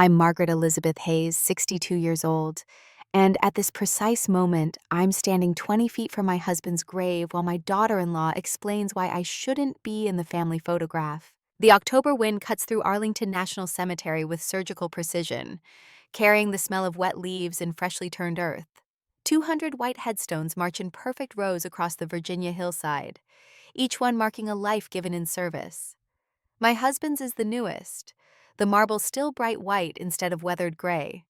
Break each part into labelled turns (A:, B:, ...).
A: I'm Margaret Elizabeth Hayes, 62 years old, and at this precise moment, I'm standing 20 feet from my husband's grave while my daughter-in-law explains why I shouldn't be in the family photograph. The October wind cuts through Arlington National Cemetery with surgical precision, carrying the smell of wet leaves and freshly turned earth. 200 white headstones march in perfect rows across the Virginia hillside, each one marking a life given in service. My husband's is the newest, the marble still bright white instead of weathered gray,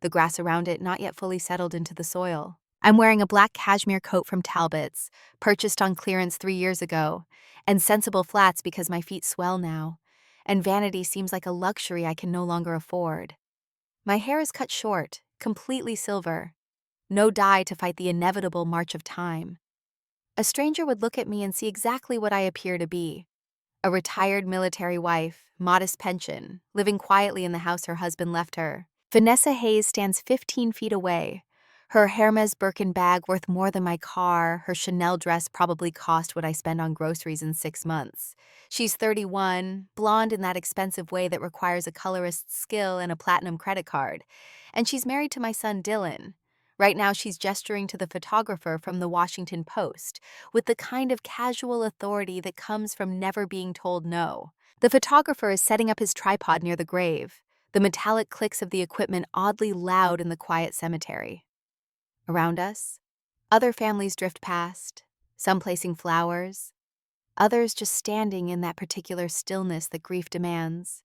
A: the grass around it not yet fully settled into the soil. I'm wearing a black cashmere coat from Talbot's, purchased on clearance 3 years ago, and sensible flats because my feet swell now, and vanity seems like a luxury I can no longer afford. My hair is cut short, completely silver, no dye to fight the inevitable march of time. A stranger would look at me and see exactly what I appear to be. A retired military wife, modest pension, living quietly in the house her husband left her. Vanessa Hayes stands 15 feet away. Her Hermes Birkin bag worth more than my car, her Chanel dress probably cost what I spend on groceries in 6 months. She's 31, blonde in that expensive way that requires a colorist's skill and a platinum credit card. And she's married to my son Dylan. Right now she's gesturing to the photographer from the Washington Post, with the kind of casual authority that comes from never being told no. The photographer is setting up his tripod near the grave, the metallic clicks of the equipment oddly loud in the quiet cemetery. Around us, other families drift past, some placing flowers, others just standing in that particular stillness that grief demands.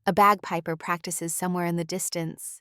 A: A bagpiper practices somewhere in the distance,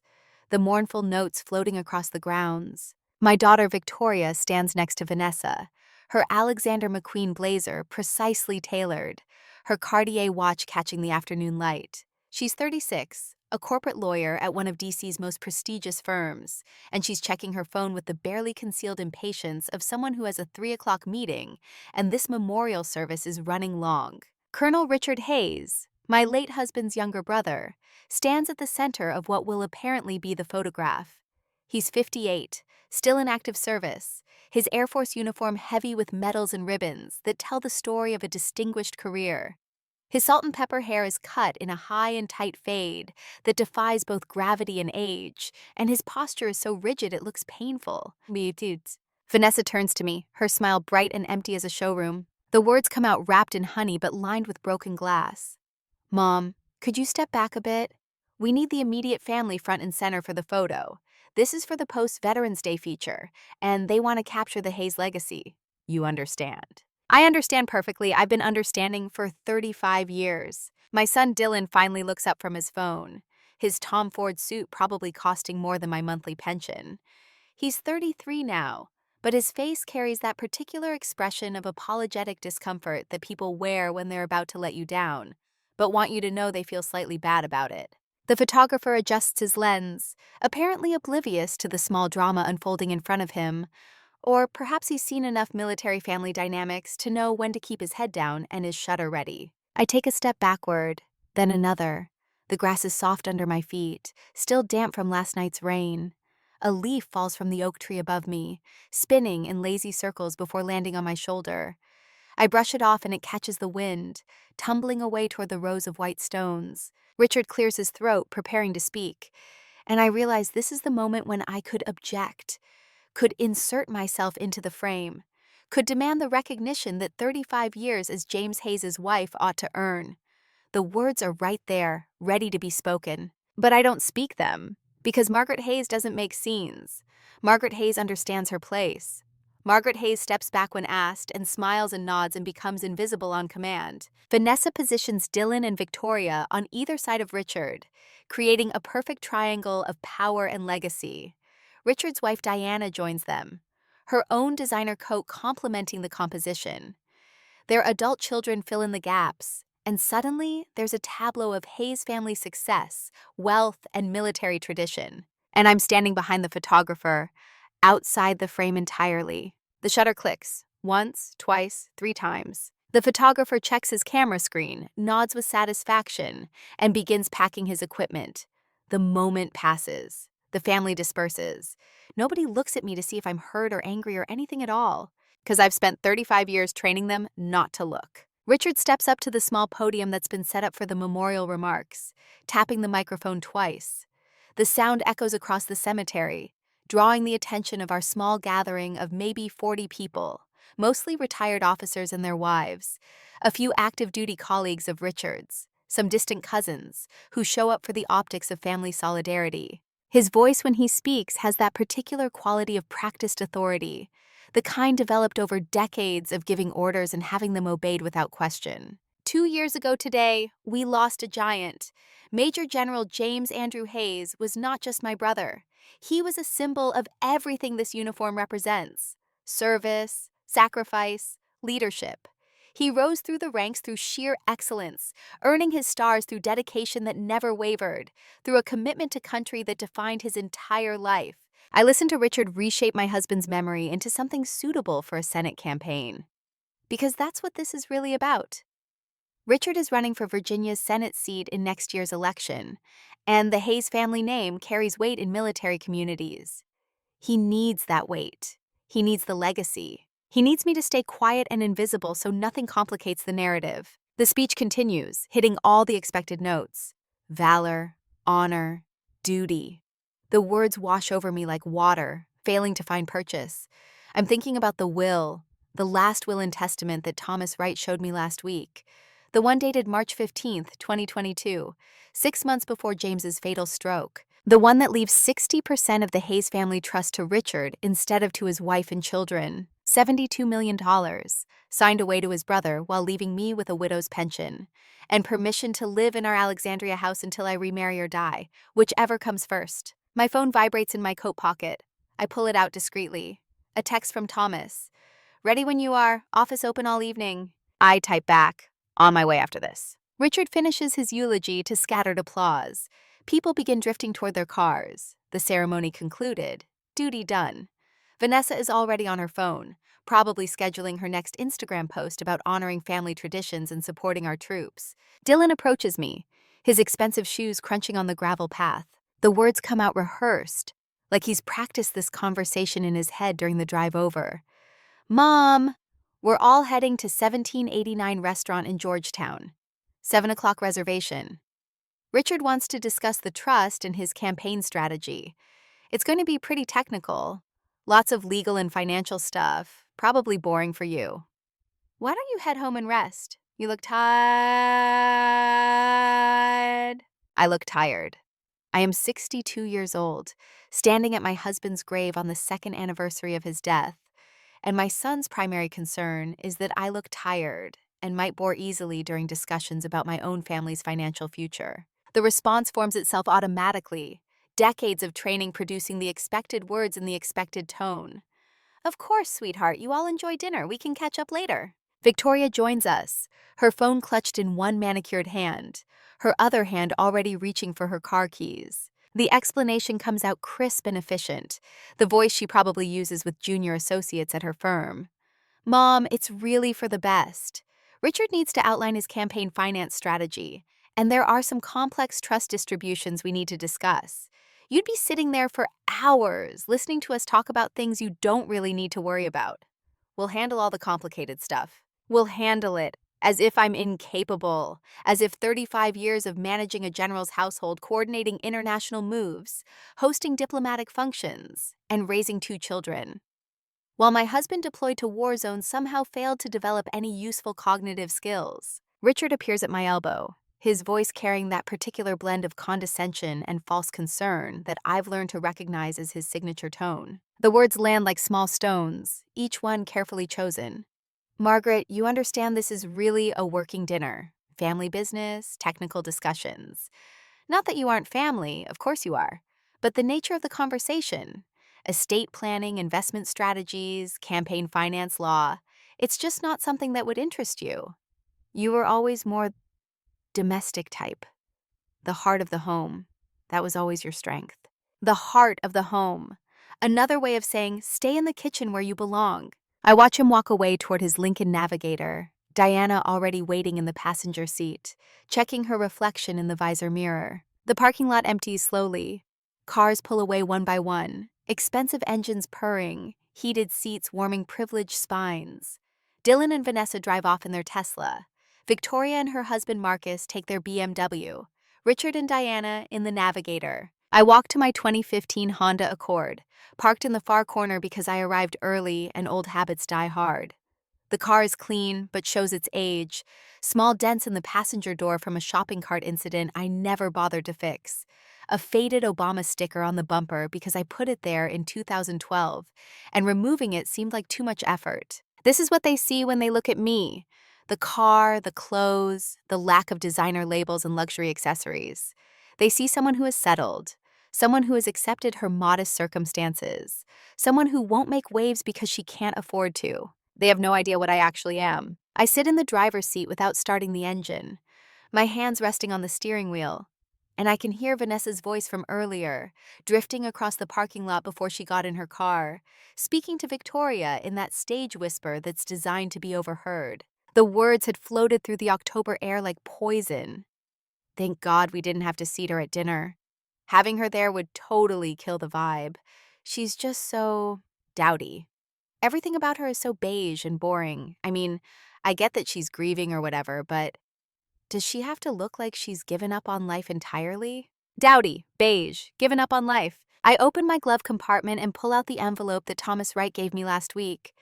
A: the mournful notes floating across the grounds. My daughter Victoria stands next to Vanessa, her Alexander McQueen blazer precisely tailored, her Cartier watch catching the afternoon light. She's 36, a corporate lawyer at one of DC's most prestigious firms, and she's checking her phone with the barely concealed impatience of someone who has a 3 o'clock meeting, and this memorial service is running long. Colonel Richard Hayes, my late husband's younger brother, stands at the center of what will apparently be the photograph. He's 58, still in active service, his Air Force uniform heavy with medals and ribbons that tell the story of a distinguished career. His salt and pepper hair is cut in a high and tight fade that defies both gravity and age, and his posture is so rigid it looks painful. Vanessa turns to me, her smile bright and empty as a showroom. The words come out wrapped in honey but lined with broken glass. Mom, could you step back a bit? We need the immediate family front and center for the photo. This is for the post-Veterans Day feature, and they want to capture the Hayes legacy. You understand. I understand perfectly. I've been understanding for 35 years. My son Dylan finally looks up from his phone, his Tom Ford suit probably costing more than my monthly pension. He's 33 now, but his face carries that particular expression of apologetic discomfort that people wear when they're about to let you down, but want you to know they feel slightly bad about it. The photographer adjusts his lens, apparently oblivious to the small drama unfolding in front of him, or perhaps he's seen enough military family dynamics to know when to keep his head down and is shutter ready. I take a step backward, then another. The grass is soft under my feet, still damp from last night's rain. A leaf falls from the oak tree above me, spinning in lazy circles before landing on my shoulder. I brush it off and it catches the wind, tumbling away toward the rows of white stones. Richard clears his throat, preparing to speak, and I realize this is the moment when I could object, could insert myself into the frame, could demand the recognition that 35 years as James Hayes' wife ought to earn. The words are right there, ready to be spoken. But I don't speak them, because Margaret Hayes doesn't make scenes. Margaret Hayes understands her place. Margaret Hayes steps back when asked and smiles and nods and becomes invisible on command. Vanessa positions Dylan and Victoria on either side of Richard, creating a perfect triangle of power and legacy. Richard's wife Diana joins them, her own designer coat complementing the composition. Their adult children fill in the gaps, and suddenly there's a tableau of Hayes family success, wealth, and military tradition. And I'm standing behind the photographer, outside the frame entirely. The shutter clicks, once, twice, 3 times. The photographer checks his camera screen, nods with satisfaction, and begins packing his equipment. The moment passes. The family disperses. Nobody looks at me to see if I'm hurt or angry or anything at all, because I've spent 35 years training them not to look. Richard steps up to the small podium that's been set up for the memorial remarks, tapping the microphone twice. The sound echoes across the cemetery, drawing the attention of our small gathering of maybe 40 people, mostly retired officers and their wives, a few active duty colleagues of Richard's, some distant cousins who show up for the optics of family solidarity. His voice when he speaks has that particular quality of practiced authority, the kind developed over decades of giving orders and having them obeyed without question. 2 years ago today, we lost a giant. Major General James Andrew Hayes was not just my brother. He was a symbol of everything this uniform represents: service, sacrifice, leadership. He rose through the ranks through sheer excellence, earning his stars through dedication that never wavered, through a commitment to country that defined his entire life. I listened to Richard reshape my husband's memory into something suitable for a Senate campaign. Because that's what this is really about. Richard is running for Virginia's Senate seat in next year's election, and the Hayes family name carries weight in military communities. He needs that weight. He needs the legacy. He needs me to stay quiet and invisible so nothing complicates the narrative. The speech continues, hitting all the expected notes: valor, honor, duty. The words wash over me like water, failing to find purchase. I'm thinking about the will, the last will and testament that Thomas Wright showed me last week. The one dated March 15th, 2022, 6 months before James's fatal stroke. The one that leaves 60% of the Hayes family trust to Richard instead of to his wife and children. $72 million, signed away to his brother while leaving me with a widow's pension. And permission to live in our Alexandria house until I remarry or die, whichever comes first. My phone vibrates in my coat pocket. I pull it out discreetly. A text from Thomas. Ready when you are, office open all evening. I type back, on my way after this. Richard finishes his eulogy to scattered applause. People begin drifting toward their cars. The ceremony concluded. Duty done. Vanessa is already on her phone, probably scheduling her next Instagram post about honoring family traditions and supporting our troops. Dylan approaches me, his expensive shoes crunching on the gravel path. The words come out rehearsed, like he's practiced this conversation in his head during the drive over. Mom, we're all heading to 1789 Restaurant in Georgetown. 7 o'clock reservation. Richard wants to discuss the trust and his campaign strategy. It's going to be pretty technical. Lots of legal and financial stuff, probably boring for you. Why don't you head home and rest? You look tired. I look tired. I am 62 years old, standing at my husband's grave on the 2nd anniversary of his death, and my son's primary concern is that I look tired and might bore easily during discussions about my own family's financial future. The response forms itself automatically, decades of training producing the expected words in the expected tone. Of course, sweetheart, you all enjoy dinner. We can catch up later. Victoria joins us, her phone clutched in one manicured hand, her other hand already reaching for her car keys. The explanation comes out crisp and efficient, the voice she probably uses with junior associates at her firm. Mom, it's really for the best. Richard needs to outline his campaign finance strategy, and there are some complex trust distributions we need to discuss. You'd be sitting there for hours listening to us talk about things you don't really need to worry about. We'll handle all the complicated stuff. We'll handle it as if I'm incapable, as if 35 years of managing a general's household, coordinating international moves, hosting diplomatic functions, and raising 2 children. While my husband deployed to war zones somehow failed to develop any useful cognitive skills. Richard appears at my elbow, his voice carrying that particular blend of condescension and false concern that I've learned to recognize as his signature tone. The words land like small stones, each one carefully chosen. Margaret, you understand this is really a working dinner. Family business, technical discussions. Not that you aren't family, of course you are, but the nature of the conversation. Estate planning, investment strategies, campaign finance law. It's just not something that would interest you. You were always more domestic type. The heart of the home. That was always your strength. The heart of the home. Another way of saying, stay in the kitchen where you belong. I watch him walk away toward his Lincoln Navigator, Diana already waiting in the passenger seat, checking her reflection in the visor mirror. The parking lot empties slowly. Cars pull away one by one, expensive engines purring, heated seats warming privileged spines. Dylan and Vanessa drive off in their Tesla. Victoria and her husband Marcus take their BMW. Richard and Diana in the Navigator. I walk to my 2015 Honda Accord, parked in the far corner because I arrived early and old habits die hard. The car is clean, but shows its age. Small dents in the passenger door from a shopping cart incident I never bothered to fix. A faded Obama sticker on the bumper because I put it there in 2012, and removing it seemed like too much effort. This is what they see when they look at me. The car, the clothes, the lack of designer labels and luxury accessories. They see someone who is settled, someone who has accepted her modest circumstances, someone who won't make waves because she can't afford to. They have no idea what I actually am. I sit in the driver's seat without starting the engine, my hands resting on the steering wheel, and I can hear Vanessa's voice from earlier, drifting across the parking lot before she got in her car, speaking to Victoria in that stage whisper that's designed to be overheard. The words had floated through the October air like poison. Thank God we didn't have to seat her at dinner. Having her there would totally kill the vibe. She's just so dowdy. Everything about her is so beige and boring. I mean, I get that she's grieving or whatever, but does she have to look like she's given up on life entirely? Dowdy, beige, given up on life. I open my glove compartment and pull out the envelope that Thomas Wright gave me last week.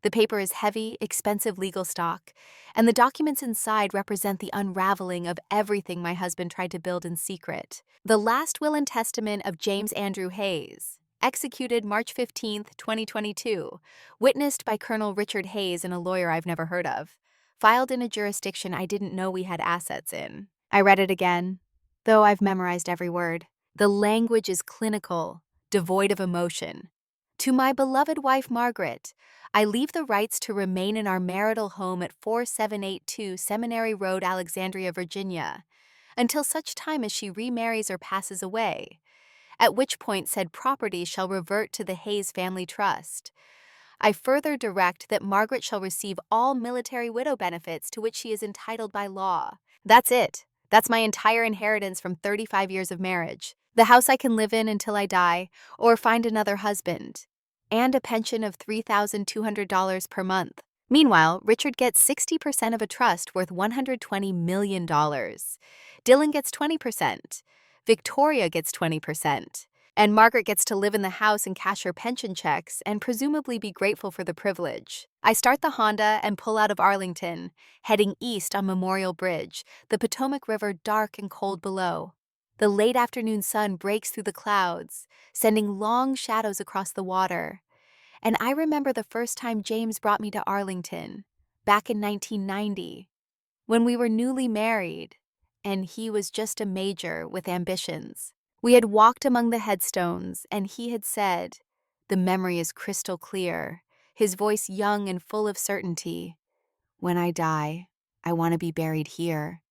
A: The paper is heavy, expensive legal stock, and the documents inside represent the unraveling of everything my husband tried to build in secret. The last will and testament of James Andrew Hayes, executed March 15th, 2022, witnessed by Colonel Richard Hayes and a lawyer I've never heard of, filed in a jurisdiction I didn't know we had assets in. I read it again, though I've memorized every word. The language is clinical, devoid of emotion. To my beloved wife Margaret, I leave the rights to remain in our marital home at 4782 Seminary Road, Alexandria, Virginia, until such time as she remarries or passes away, at which point said property shall revert to the Hayes Family Trust. I further direct that Margaret shall receive all military widow benefits to which she is entitled by law. That's it. That's my entire inheritance from 35 years of marriage. The house I can live in until I die, or find another husband. And a pension of $3,200 per month. Meanwhile, Richard gets 60% of a trust worth $120 million. Dylan gets 20%. Victoria gets 20%. And Margaret gets to live in the house and cash her pension checks and presumably be grateful for the privilege. I start the Honda and pull out of Arlington, heading east on Memorial Bridge, the Potomac River dark and cold below. The late afternoon sun breaks through the clouds, sending long shadows across the water. And I remember the first time James brought me to Arlington, back in 1990, when we were newly married, and he was just a major with ambitions. We had walked among the headstones, and he had said, the memory is crystal clear, his voice young and full of certainty, "When I die, I want to be buried here,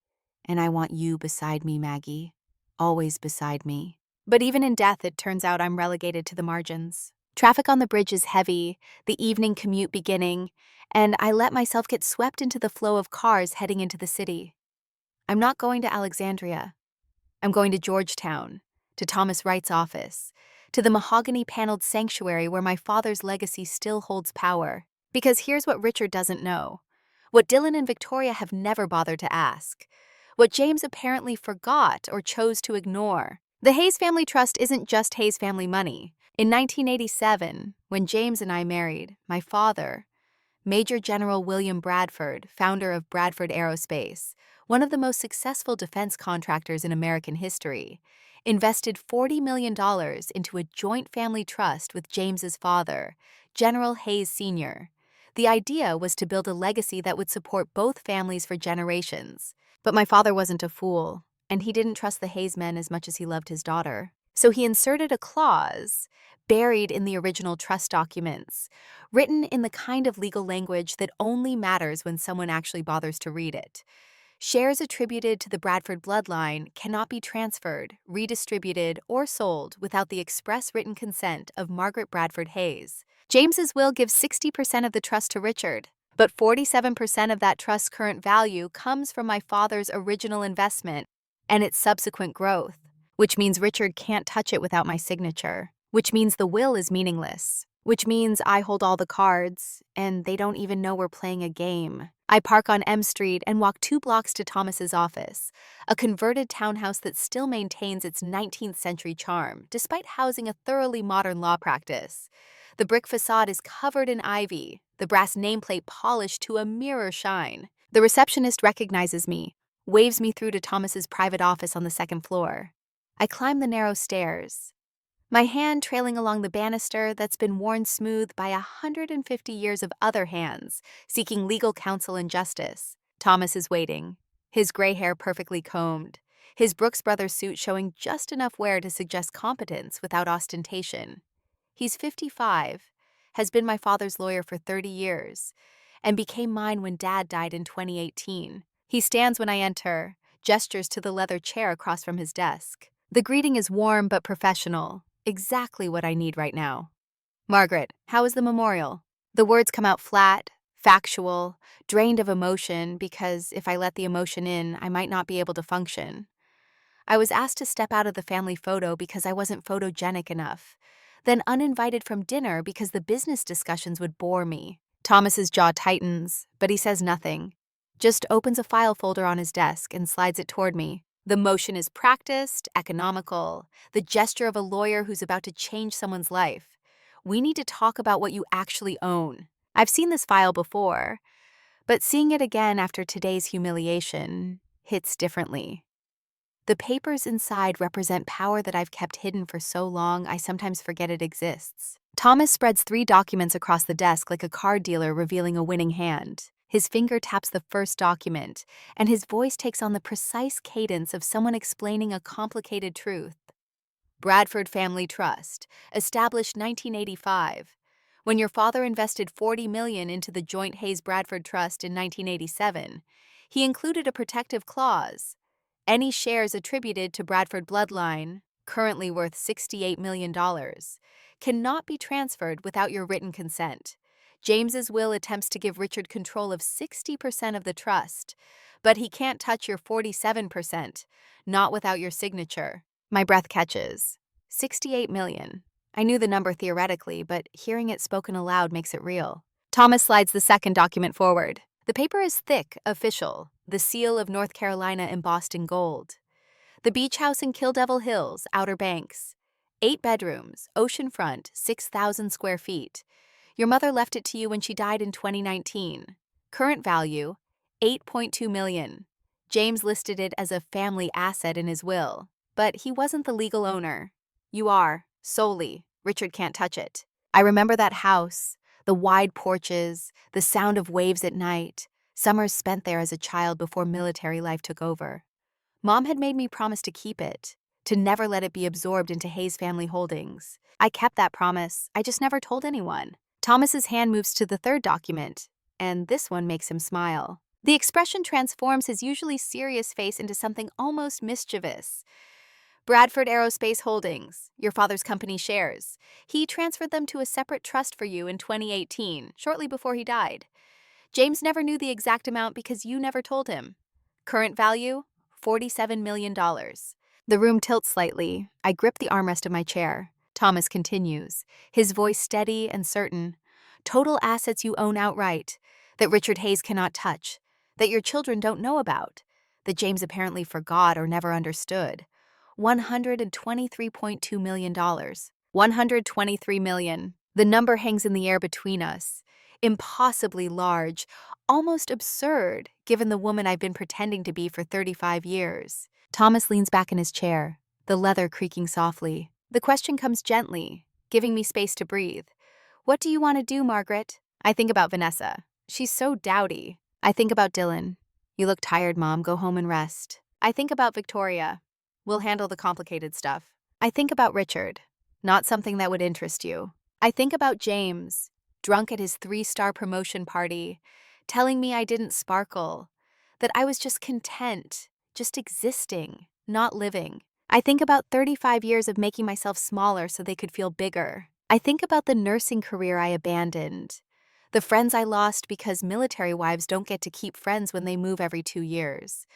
A: and I want you beside me, Maggie, always beside me." But even in death, it turns out I'm relegated to the margins. Traffic on the bridge is heavy, the evening commute beginning, and I let myself get swept into the flow of cars heading into the city. I'm not going to Alexandria. I'm going to Georgetown, to Thomas Wright's office, to the mahogany-paneled sanctuary where my father's legacy still holds power. Because here's what Richard doesn't know, what Dylan and Victoria have never bothered to ask, what James apparently forgot or chose to ignore. The Hayes Family Trust isn't just Hayes family money. In 1987, when James and I married, my father, Major General William Bradford, founder of Bradford Aerospace, one of the most successful defense contractors in American history, invested $40 million into a joint family trust with James's father, General Hayes Sr. The idea was to build a legacy that would support both families for generations. But my father wasn't a fool, and he didn't trust the Hayes men as much as he loved his daughter. So he inserted a clause, buried in the original trust documents, written in the kind of legal language that only matters when someone actually bothers to read it. Shares attributed to the Bradford bloodline cannot be transferred, redistributed, or sold without the express written consent of Margaret Bradford Hayes. James's will gives 60% of the trust to Richard, but 47% of that trust's current value comes from my father's original investment and its subsequent growth, which means Richard can't touch it without my signature, which means the will is meaningless, which means I hold all the cards, and they don't even know we're playing a game. I park on M Street and walk 2 blocks to Thomas's office, a converted townhouse that still maintains its 19th century charm, despite housing a thoroughly modern law practice. The brick facade is covered in ivy, the brass nameplate polished to a mirror shine. The receptionist recognizes me, waves me through to Thomas's private office on the second floor. I climb the narrow stairs, my hand trailing along the banister that's been worn smooth by 150 years of other hands, seeking legal counsel and justice. Thomas is waiting, his gray hair perfectly combed, his Brooks Brothers suit showing just enough wear to suggest competence without ostentation. He's 55, has been my father's lawyer for 30 years, and became mine when Dad died in 2018. He stands when I enter, gestures to the leather chair across from his desk. The greeting is warm but professional. Exactly what I need right now. Margaret, how is the memorial? The words come out flat, factual, drained of emotion because if I let the emotion in, I might not be able to function. I was asked to step out of the family photo because I wasn't photogenic enough, then uninvited from dinner because the business discussions would bore me. Thomas's jaw tightens, but he says nothing, just opens a file folder on his desk and slides it toward me. The motion is practiced, economical, the gesture of a lawyer who's about to change someone's life. We need to talk about what you actually own. I've seen this file before, but seeing it again after today's humiliation hits differently. The papers inside represent power that I've kept hidden for so long I sometimes forget it exists. Thomas spreads 3 documents across the desk like a card dealer revealing a winning hand. His finger taps the first document, and his voice takes on the precise cadence of someone explaining a complicated truth. Bradford Family Trust, established 1985. When your father invested $40 million into the joint Hayes-Bradford Trust in 1987, he included a protective clause. Any shares attributed to Bradford bloodline, currently worth $68 million, cannot be transferred without your written consent. James's will attempts to give Richard control of 60% of the trust, but he can't touch your 47%, not without your signature. My breath catches. 68 million. I knew the number theoretically, but hearing it spoken aloud makes it real. Thomas slides the second document forward. The paper is thick, official, the seal of North Carolina embossed in gold. The beach house in Kill Devil Hills, Outer Banks. 8 bedrooms, oceanfront, 6,000 square feet. Your mother left it to you when she died in 2019. Current value, $8.2 million. James listed it as a family asset in his will, but he wasn't the legal owner. You are, solely. Richard can't touch it. I remember that house, the wide porches, the sound of waves at night, summers spent there as a child before military life took over. Mom had made me promise to keep it, to never let it be absorbed into Hayes family holdings. I kept that promise, I just never told anyone. Thomas's hand moves to the third document, and this one makes him smile. The expression transforms his usually serious face into something almost mischievous. Bradford Aerospace Holdings, your father's company shares. He transferred them to a separate trust for you in 2018, shortly before he died. James never knew the exact amount because you never told him. Current value, $47 million. The room tilts slightly. I grip the armrest of my chair. Thomas continues, his voice steady and certain. Total assets you own outright, that Richard Hayes cannot touch, that your children don't know about, that James apparently forgot or never understood. $123.2 million. $123 million. The number hangs in the air between us. Impossibly large, almost absurd, given the woman I've been pretending to be for 35 years. Thomas leans back in his chair, the leather creaking softly. The question comes gently, giving me space to breathe. What do you want to do, Margaret? I think about Vanessa. She's so dowdy. I think about Dylan. You look tired, Mom. Go home and rest. I think about Victoria. We'll handle the complicated stuff. I think about Richard. Not something that would interest you. I think about James, drunk at his 3-star promotion party, telling me I didn't sparkle, that I was just content, just existing, not living. I think about 35 years of making myself smaller so they could feel bigger. I think about the nursing career I abandoned, the friends I lost because military wives don't get to keep friends when they move every 2 years,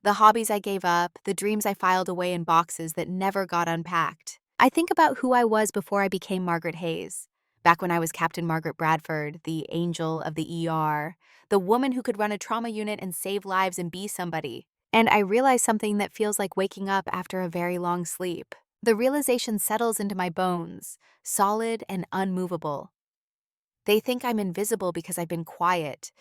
A: the hobbies I gave up, the dreams I filed away in boxes that never got unpacked. I think about who I was before I became Margaret Hayes, Back when I was Captain Margaret Bradford, the angel of the ER, the woman who could run a trauma unit and save lives and be somebody. And I realized something that feels like waking up after a very long sleep. The realization settles into my bones, solid and unmovable. They think I'm invisible because I've been quiet.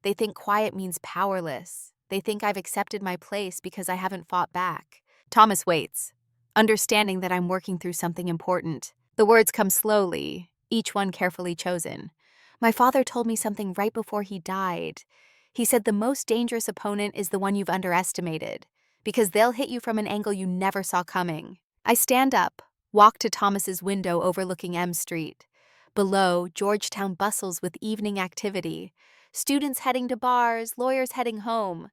A: They think quiet means powerless. They think I've accepted my place because I haven't fought back. Thomas waits, understanding that I'm working through something important. The words come slowly, each one carefully chosen. My father told me something right before he died. He said the most dangerous opponent is the one you've underestimated, because they'll hit you from an angle you never saw coming. I stand up, walk to Thomas's window overlooking M Street. Below, Georgetown bustles with evening activity. Students heading to bars, lawyers heading home.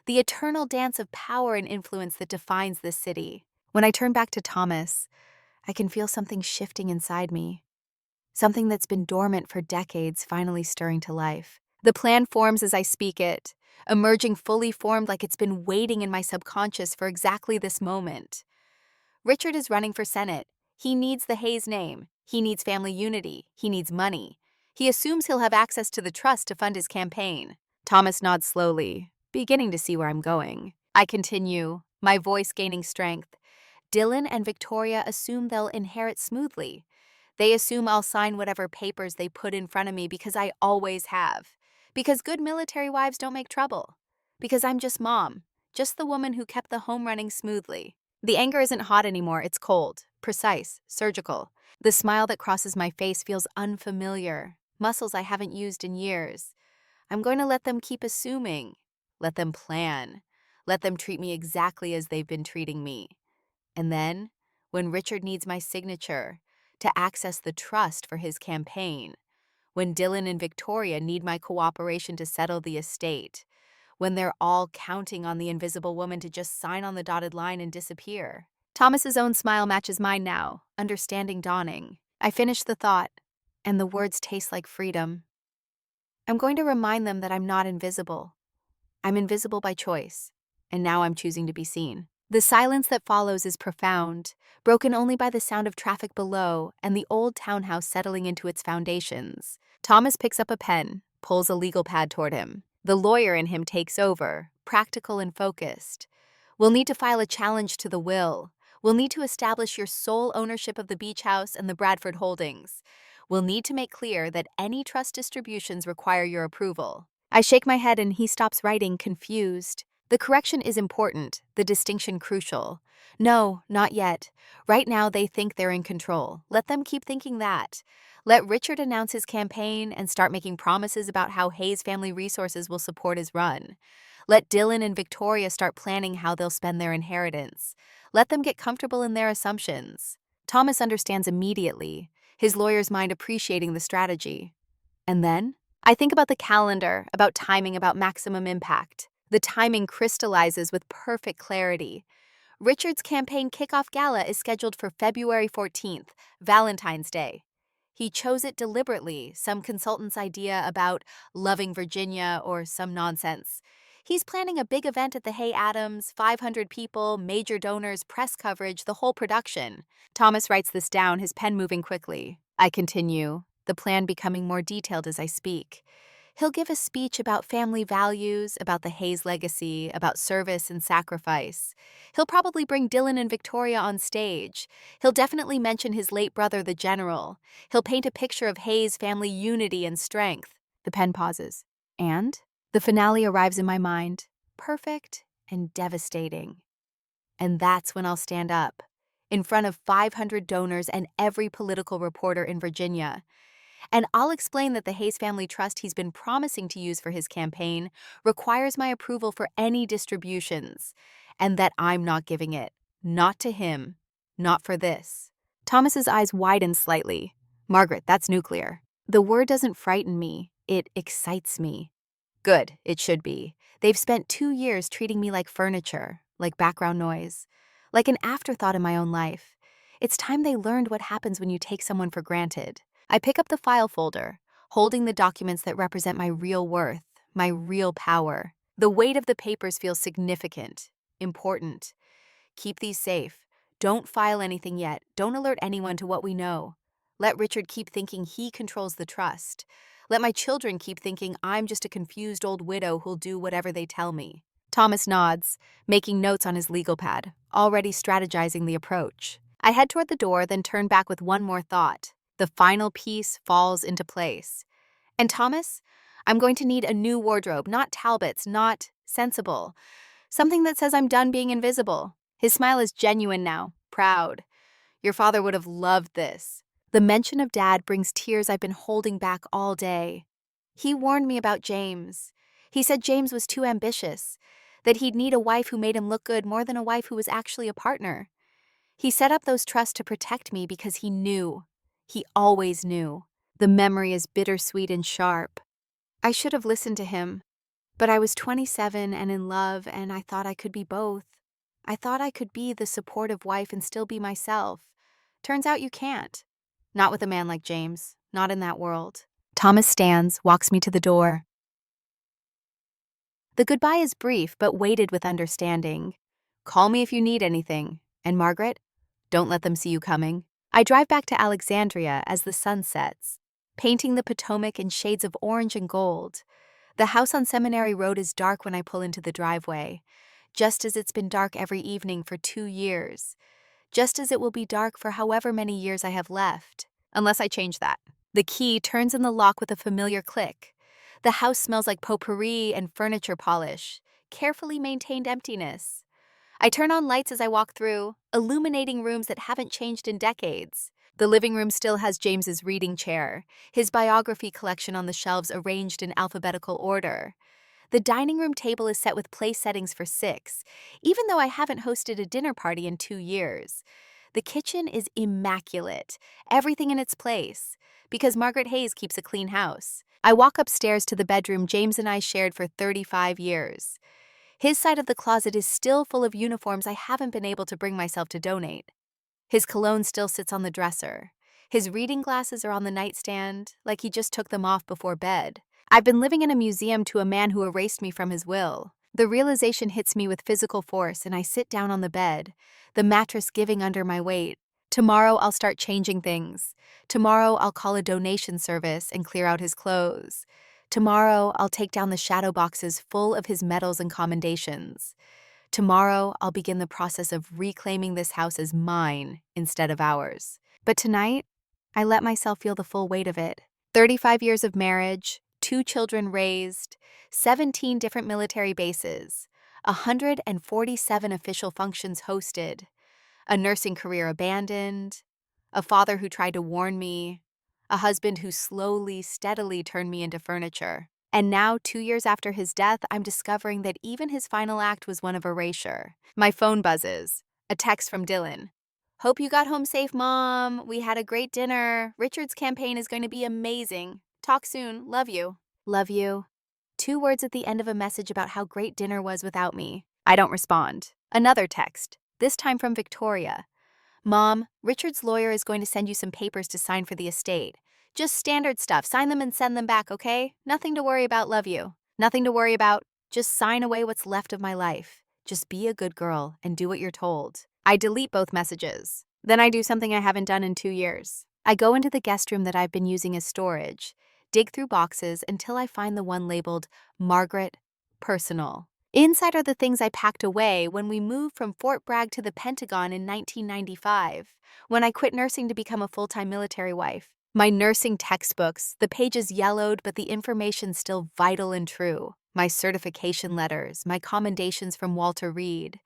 A: The eternal dance of power and influence that defines this city. When I turn back to Thomas, I can feel something shifting inside me. Something that's been dormant for decades finally stirring to life. The plan forms as I speak it, emerging fully formed like it's been waiting in my subconscious for exactly this moment. Richard is running for Senate. He needs the Hayes name. He needs family unity. He needs money. He assumes he'll have access to the trust to fund his campaign. Thomas nods slowly, beginning to see where I'm going. I continue, my voice gaining strength. Dylan and Victoria assume they'll inherit smoothly. They assume I'll sign whatever papers they put in front of me because I always have. Because good military wives don't make trouble. Because I'm just mom, just the woman who kept the home running smoothly. The anger isn't hot anymore, it's cold, precise, surgical. The smile that crosses my face feels unfamiliar, muscles I haven't used in years. I'm going to let them keep assuming. Let them plan. Let them treat me exactly as they've been treating me. And then, when Richard needs my signature to access the trust for his campaign, when Dylan and Victoria need my cooperation to settle the estate, when they're all counting on the invisible woman to just sign on the dotted line and disappear. Thomas's own smile matches mine now, understanding dawning. I finish the thought, and the words taste like freedom. I'm going to remind them that I'm not invisible. I'm invisible by choice, and now I'm choosing to be seen. The silence that follows is profound, broken only by the sound of traffic below and the old townhouse settling into its foundations. Thomas picks up a pen, pulls a legal pad toward him. The lawyer in him takes over, practical and focused. We'll need to file a challenge to the will. We'll need to establish your sole ownership of the beach house and the Bradford holdings. We'll need to make clear that any trust distributions require your approval. I shake my head and he stops writing, confused. The correction is important, the distinction crucial. No, not yet. Right now they think they're in control. Let them keep thinking that. Let Richard announce his campaign and start making promises about how Hayes Family Resources will support his run. Let Dylan and Victoria start planning how they'll spend their inheritance. Let them get comfortable in their assumptions. Thomas understands immediately, his lawyer's mind appreciating the strategy. And then? I think about the calendar, about timing, about maximum impact. The timing crystallizes with perfect clarity. Richard's campaign kickoff gala is scheduled for February 14th, Valentine's Day. He chose it deliberately, some consultant's idea about loving Virginia or some nonsense. He's planning a big event at the Hay Adams, 500 people, major donors, press coverage, the whole production. Thomas writes this down, his pen moving quickly. I continue, the plan becoming more detailed as I speak. He'll give a speech about family values, about the Hayes legacy, about service and sacrifice. He'll probably bring Dylan and Victoria on stage. He'll definitely mention his late brother, the general. He'll paint a picture of Hayes family unity and strength. The pen pauses. And? The finale arrives in my mind. Perfect and devastating. And that's when I'll stand up, in front of 500 donors and every political reporter in Virginia. And I'll explain that the Hayes Family Trust he's been promising to use for his campaign requires my approval for any distributions, and that I'm not giving it. Not to him. Not for this. Thomas's eyes widen slightly. Margaret, that's nuclear. The word doesn't frighten me. It excites me. Good, it should be. They've spent 2 years treating me like furniture, like background noise, like an afterthought in my own life. It's time they learned what happens when you take someone for granted. I pick up the file folder, holding the documents that represent my real worth, my real power. The weight of the papers feels significant, important. Keep these safe. Don't file anything yet. Don't alert anyone to what we know. Let Richard keep thinking he controls the trust. Let my children keep thinking I'm just a confused old widow who'll do whatever they tell me. Thomas nods, making notes on his legal pad, already strategizing the approach. I head toward the door, then turn back with one more thought. The final piece falls into place. And Thomas, I'm going to need a new wardrobe, not Talbot's, not sensible. Something that says I'm done being invisible. His smile is genuine now, proud. Your father would have loved this. The mention of Dad brings tears I've been holding back all day. He warned me about James. He said James was too ambitious, that he'd need a wife who made him look good more than a wife who was actually a partner. He set up those trusts to protect me because he knew. He always knew. The memory is bittersweet and sharp. I should have listened to him, but I was 27 and in love, and I thought I could be both. I thought I could be the supportive wife and still be myself. Turns out you can't. Not with a man like James, not in that world. Thomas stands, walks me to the door. The goodbye is brief, but weighted with understanding. Call me if you need anything. And Margaret, don't let them see you coming. I drive back to Alexandria as the sun sets, painting the Potomac in shades of orange and gold. The house on Seminary Road is dark when I pull into the driveway, just as it's been dark every evening for 2 years, just as it will be dark for however many years I have left, unless I change that. The key turns in the lock with a familiar click. The house smells like potpourri and furniture polish, carefully maintained emptiness. I turn on lights as I walk through, illuminating rooms that haven't changed in decades. The living room still has James's reading chair, his biography collection on the shelves arranged in alphabetical order. The dining room table is set with place settings for 6, even though I haven't hosted a dinner party in 2 years. The kitchen is immaculate, everything in its place, because Margaret Hayes keeps a clean house. I walk upstairs to the bedroom James and I shared for 35 years. His side of the closet is still full of uniforms I haven't been able to bring myself to donate. His cologne still sits on the dresser. His reading glasses are on the nightstand, like he just took them off before bed. I've been living in a museum to a man who erased me from his will. The realization hits me with physical force, and I sit down on the bed, the mattress giving under my weight. Tomorrow I'll start changing things. Tomorrow I'll call a donation service and clear out his clothes. Tomorrow I'll take down the shadow boxes full of his medals and commendations. Tomorrow I'll begin the process of reclaiming this house as mine instead of ours. But tonight, I let myself feel the full weight of it. 35 years of marriage, 2 children raised, 17 different military bases, 147 official functions hosted, a nursing career abandoned, a father who tried to warn me, a husband who slowly, steadily turned me into furniture. And now, 2 years after his death, I'm discovering that even his final act was one of erasure. My phone buzzes. A text from Dylan. Hope you got home safe, Mom. We had a great dinner. Richard's campaign is going to be amazing. Talk soon. Love you. Love you. 2 words at the end of a message about how great dinner was without me. I don't respond. Another text, this time from Victoria. Mom, Richard's lawyer is going to send you some papers to sign for the estate. Just standard stuff. Sign them and send them back, okay? Nothing to worry about, love you. Nothing to worry about. Just sign away what's left of my life. Just be a good girl and do what you're told. I delete both messages. Then I do something I haven't done in 2 years. I go into the guest room that I've been using as storage, dig through boxes until I find the one labeled Margaret Personal. Inside are the things I packed away when we moved from Fort Bragg to the Pentagon in 1995, when I quit nursing to become a full-time military wife. My nursing textbooks, the pages yellowed but the information still vital and true. My certification letters, my commendations from Walter Reed,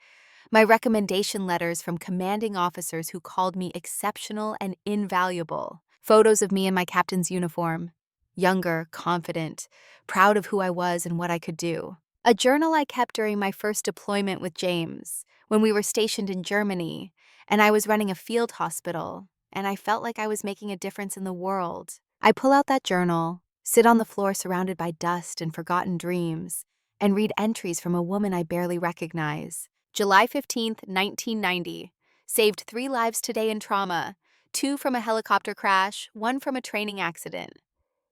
A: my recommendation letters from commanding officers who called me exceptional and invaluable. Photos of me in my captain's uniform, younger, confident, proud of who I was and what I could do. A journal I kept during my first deployment with James, when we were stationed in Germany, and I was running a field hospital, and I felt like I was making a difference in the world. I pull out that journal, sit on the floor surrounded by dust and forgotten dreams, and read entries from a woman I barely recognize. July 15th, 1990. Saved 3 lives today in trauma, 2 from a helicopter crash, 1 from a training accident.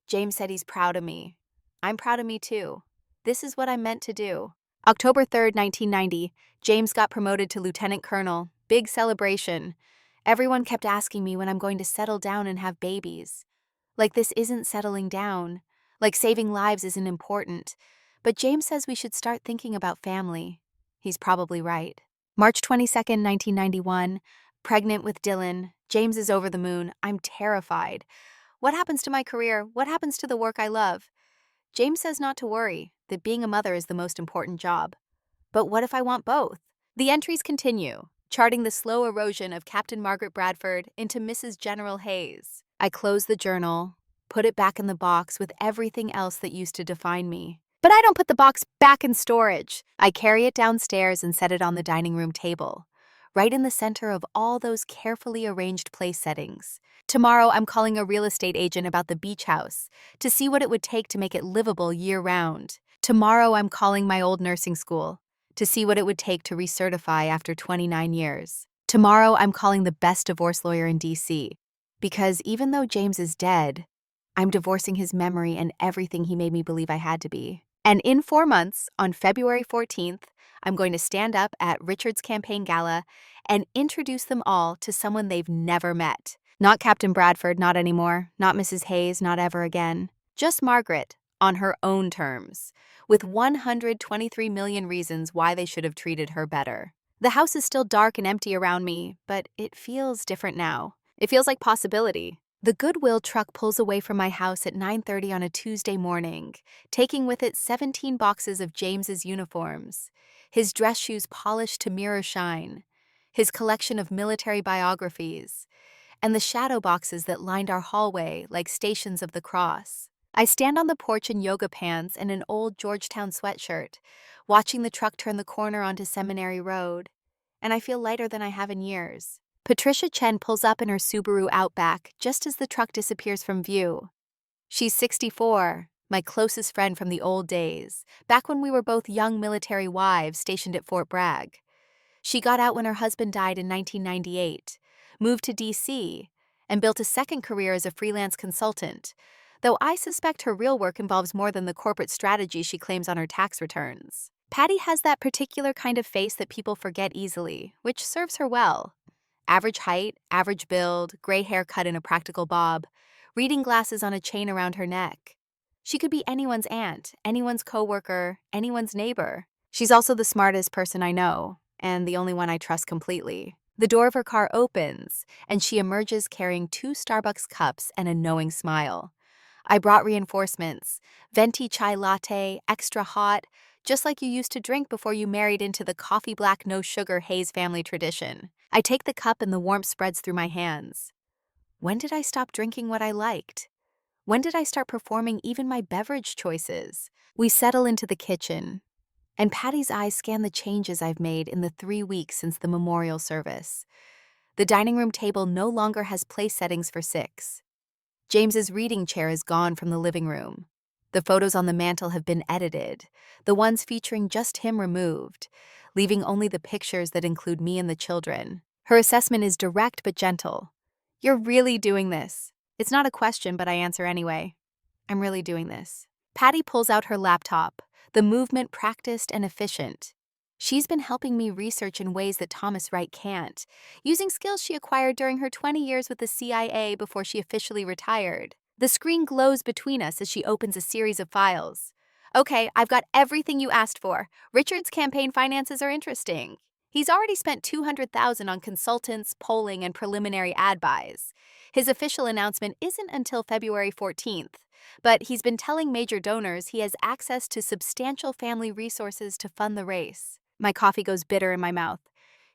A: James said he's proud of me. I'm proud of me too. This is what I'm meant to do. October 3rd, 1990. James got promoted to lieutenant colonel. Big celebration. Everyone kept asking me when I'm going to settle down and have babies. Like this isn't settling down. Like saving lives isn't important. But James says we should start thinking about family. He's probably right. March 22nd, 1991. Pregnant with Dylan. James is over the moon. I'm terrified. What happens to my career? What happens to the work I love? James says not to worry, that being a mother is the most important job. But what if I want both? The entries continue, charting the slow erosion of Captain Margaret Bradford into Mrs. General Hayes. I close the journal, put it back in the box with everything else that used to define me. But I don't put the box back in storage. I carry it downstairs and set it on the dining room table, right in the center of all those carefully arranged place settings. Tomorrow, I'm calling a real estate agent about the beach house to see what it would take to make it livable year-round. Tomorrow, I'm calling my old nursing school to see what it would take to recertify after 29 years. Tomorrow, I'm calling the best divorce lawyer in D.C. because even though James is dead, I'm divorcing his memory and everything he made me believe I had to be. And in 4 months, on February 14th, I'm going to stand up at Richard's campaign gala and introduce them all to someone they've never met. Not Captain Bradford, not anymore. Not Mrs. Hayes, not ever again. Just Margaret, on her own terms, with 123 million reasons why they should have treated her better. The house is still dark and empty around me, but it feels different now. It feels like possibility. The Goodwill truck pulls away from my house at 9:30 on a Tuesday morning, taking with it 17 boxes of James's uniforms, his dress shoes polished to mirror shine, his collection of military biographies, and the shadow boxes that lined our hallway like stations of the cross. I stand on the porch in yoga pants and an old Georgetown sweatshirt, watching the truck turn the corner onto Seminary Road, and I feel lighter than I have in years. Patricia Chen pulls up in her Subaru Outback just as the truck disappears from view. She's 64, my closest friend from the old days, back when we were both young military wives stationed at Fort Bragg. She got out when her husband died in 1998, moved to D.C., and built a second career as a freelance consultant, though I suspect her real work involves more than the corporate strategy she claims on her tax returns. Patty has that particular kind of face that people forget easily, which serves her well. Average height, average build, gray hair cut in a practical bob, reading glasses on a chain around her neck. She could be anyone's aunt, anyone's coworker, anyone's neighbor. She's also the smartest person I know, and the only one I trust completely. The door of her car opens, and she emerges carrying 2 Starbucks cups and a knowing smile. I brought reinforcements, venti chai latte, extra hot, just like you used to drink before you married into the coffee black no sugar Hayes family tradition. I take the cup and the warmth spreads through my hands. When did I stop drinking what I liked? When did I start performing even my beverage choices? We settle into the kitchen, and Patty's eyes scan the changes I've made in the 3 weeks since the memorial service. The dining room table no longer has place settings for 6. James's reading chair is gone from the living room. The photos on the mantel have been edited, the ones featuring just him removed, leaving only the pictures that include me and the children. Her assessment is direct but gentle. You're really doing this. It's not a question, but I answer anyway. I'm really doing this. Patty pulls out her laptop, the movement practiced and efficient. She's been helping me research in ways that Thomas Wright can't, using skills she acquired during her 20 years with the CIA before she officially retired. The screen glows between us as she opens a series of files. Okay, I've got everything you asked for. Richard's campaign finances are interesting. He's already spent $200,000 on consultants, polling, and preliminary ad buys. His official announcement isn't until February 14th, but he's been telling major donors he has access to substantial family resources to fund the race. My coffee goes bitter in my mouth.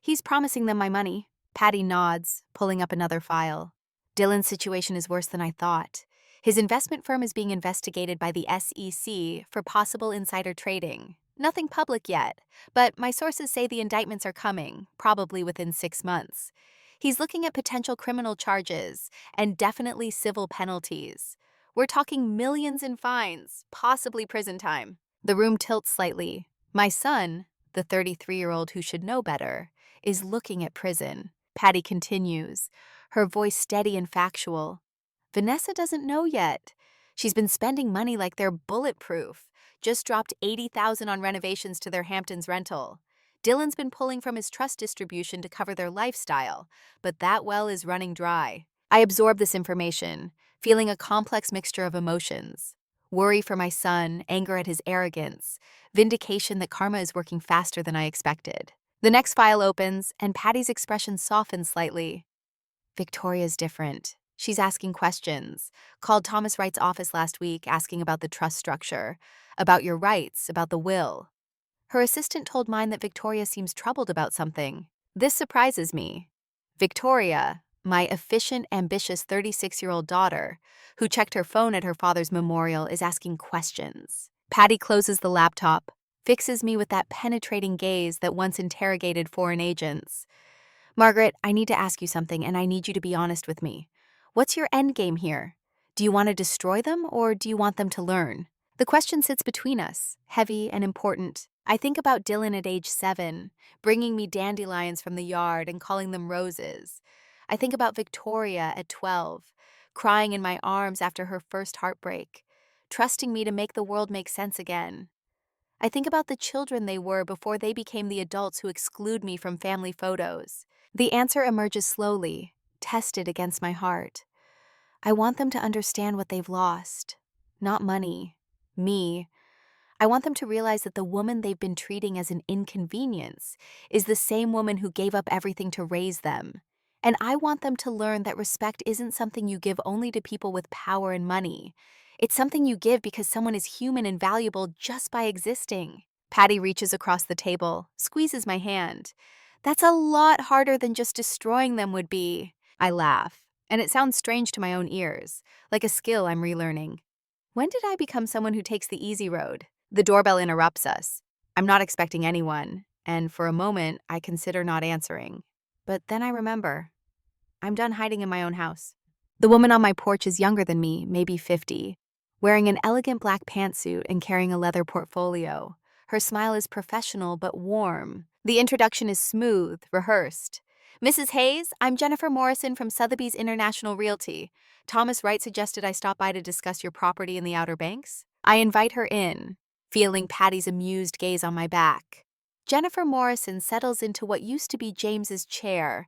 A: He's promising them my money. Patty nods, pulling up another file. Dylan's situation is worse than I thought. His investment firm is being investigated by the SEC for possible insider trading. Nothing public yet, but my sources say the indictments are coming, probably within 6 months. He's looking at potential criminal charges and definitely civil penalties. We're talking millions in fines, possibly prison time. The room tilts slightly. My son, the 33-year-old who should know better, is looking at prison. Patty continues, her voice steady and factual. Vanessa doesn't know yet. She's been spending money like they're bulletproof. Just dropped $80,000 on renovations to their Hamptons rental. Dylan's been pulling from his trust distribution to cover their lifestyle, but that well is running dry. I absorb this information, feeling a complex mixture of emotions. Worry for my son, anger at his arrogance, vindication that karma is working faster than I expected. The next file opens, and Patty's expression softens slightly. Victoria's different. She's asking questions. Called Thomas Wright's office last week asking about the trust structure, about your rights, about the will. Her assistant told mine that Victoria seems troubled about something. This surprises me. Victoria, my efficient, ambitious 36-year-old daughter, who checked her phone at her father's memorial, is asking questions. Patty closes the laptop, fixes me with that penetrating gaze that once interrogated foreign agents. Margaret, I need to ask you something, and I need you to be honest with me. What's your end game here? Do you want to destroy them, or do you want them to learn? The question sits between us, heavy and important. I think about Dylan at age 7, bringing me dandelions from the yard and calling them roses. I think about Victoria at 12, crying in my arms after her first heartbreak, trusting me to make the world make sense again. I think about the children they were before they became the adults who exclude me from family photos. The answer emerges slowly, tested against my heart. I want them to understand what they've lost. Not money. Me. I want them to realize that the woman they've been treating as an inconvenience is the same woman who gave up everything to raise them. And I want them to learn that respect isn't something you give only to people with power and money. It's something you give because someone is human and valuable just by existing. Patty reaches across the table, squeezes my hand. That's a lot harder than just destroying them would be. I laugh, and it sounds strange to my own ears, like a skill I'm relearning. When did I become someone who takes the easy road? The doorbell interrupts us. I'm not expecting anyone, and for a moment, I consider not answering. But then I remember. I'm done hiding in my own house. The woman on my porch is younger than me, maybe 50, wearing an elegant black pantsuit and carrying a leather portfolio. Her smile is professional but warm. The introduction is smooth, rehearsed. Mrs. Hayes, I'm Jennifer Morrison from Sotheby's International Realty. Thomas Wright suggested I stop by to discuss your property in the Outer Banks. I invite her in, feeling Patty's amused gaze on my back. Jennifer Morrison settles into what used to be James's chair.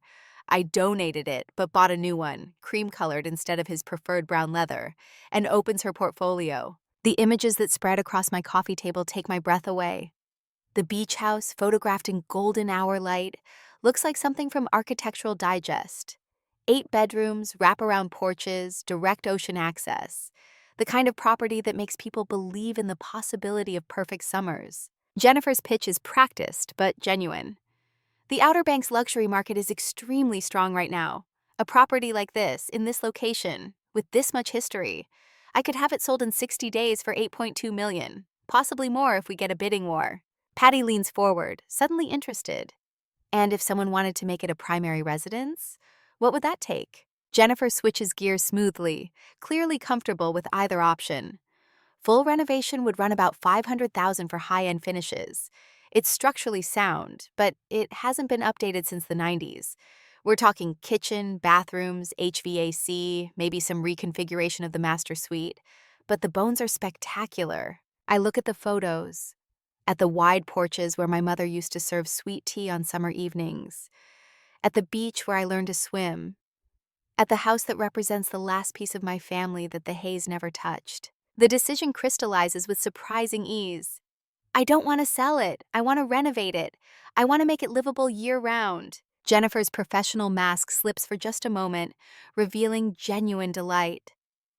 A: I donated it, but bought a new one, cream-colored instead of his preferred brown leather, and opens her portfolio. The images that spread across my coffee table take my breath away. The beach house, photographed in golden hour light, looks like something from Architectural Digest. 8 bedrooms, wraparound porches, direct ocean access. The kind of property that makes people believe in the possibility of perfect summers. Jennifer's pitch is practiced, but genuine. The Outer Banks luxury market is extremely strong right now. A property like this, in this location, with this much history, I could have it sold in 60 days for $8.2 million, possibly more if we get a bidding war. Patty leans forward, suddenly interested. And if someone wanted to make it a primary residence, what would that take? Jennifer switches gears smoothly, clearly comfortable with either option. Full renovation would run about $500,000 for high-end finishes. It's structurally sound, but it hasn't been updated since the 90s. We're talking kitchen, bathrooms, HVAC, maybe some reconfiguration of the master suite. But the bones are spectacular. I look at the photos, at the wide porches where my mother used to serve sweet tea on summer evenings, at the beach where I learned to swim, at the house that represents the last piece of my family that the Hayes never touched. The decision crystallizes with surprising ease. I don't want to sell it. I want to renovate it. I want to make it livable year-round. Jennifer's professional mask slips for just a moment, revealing genuine delight.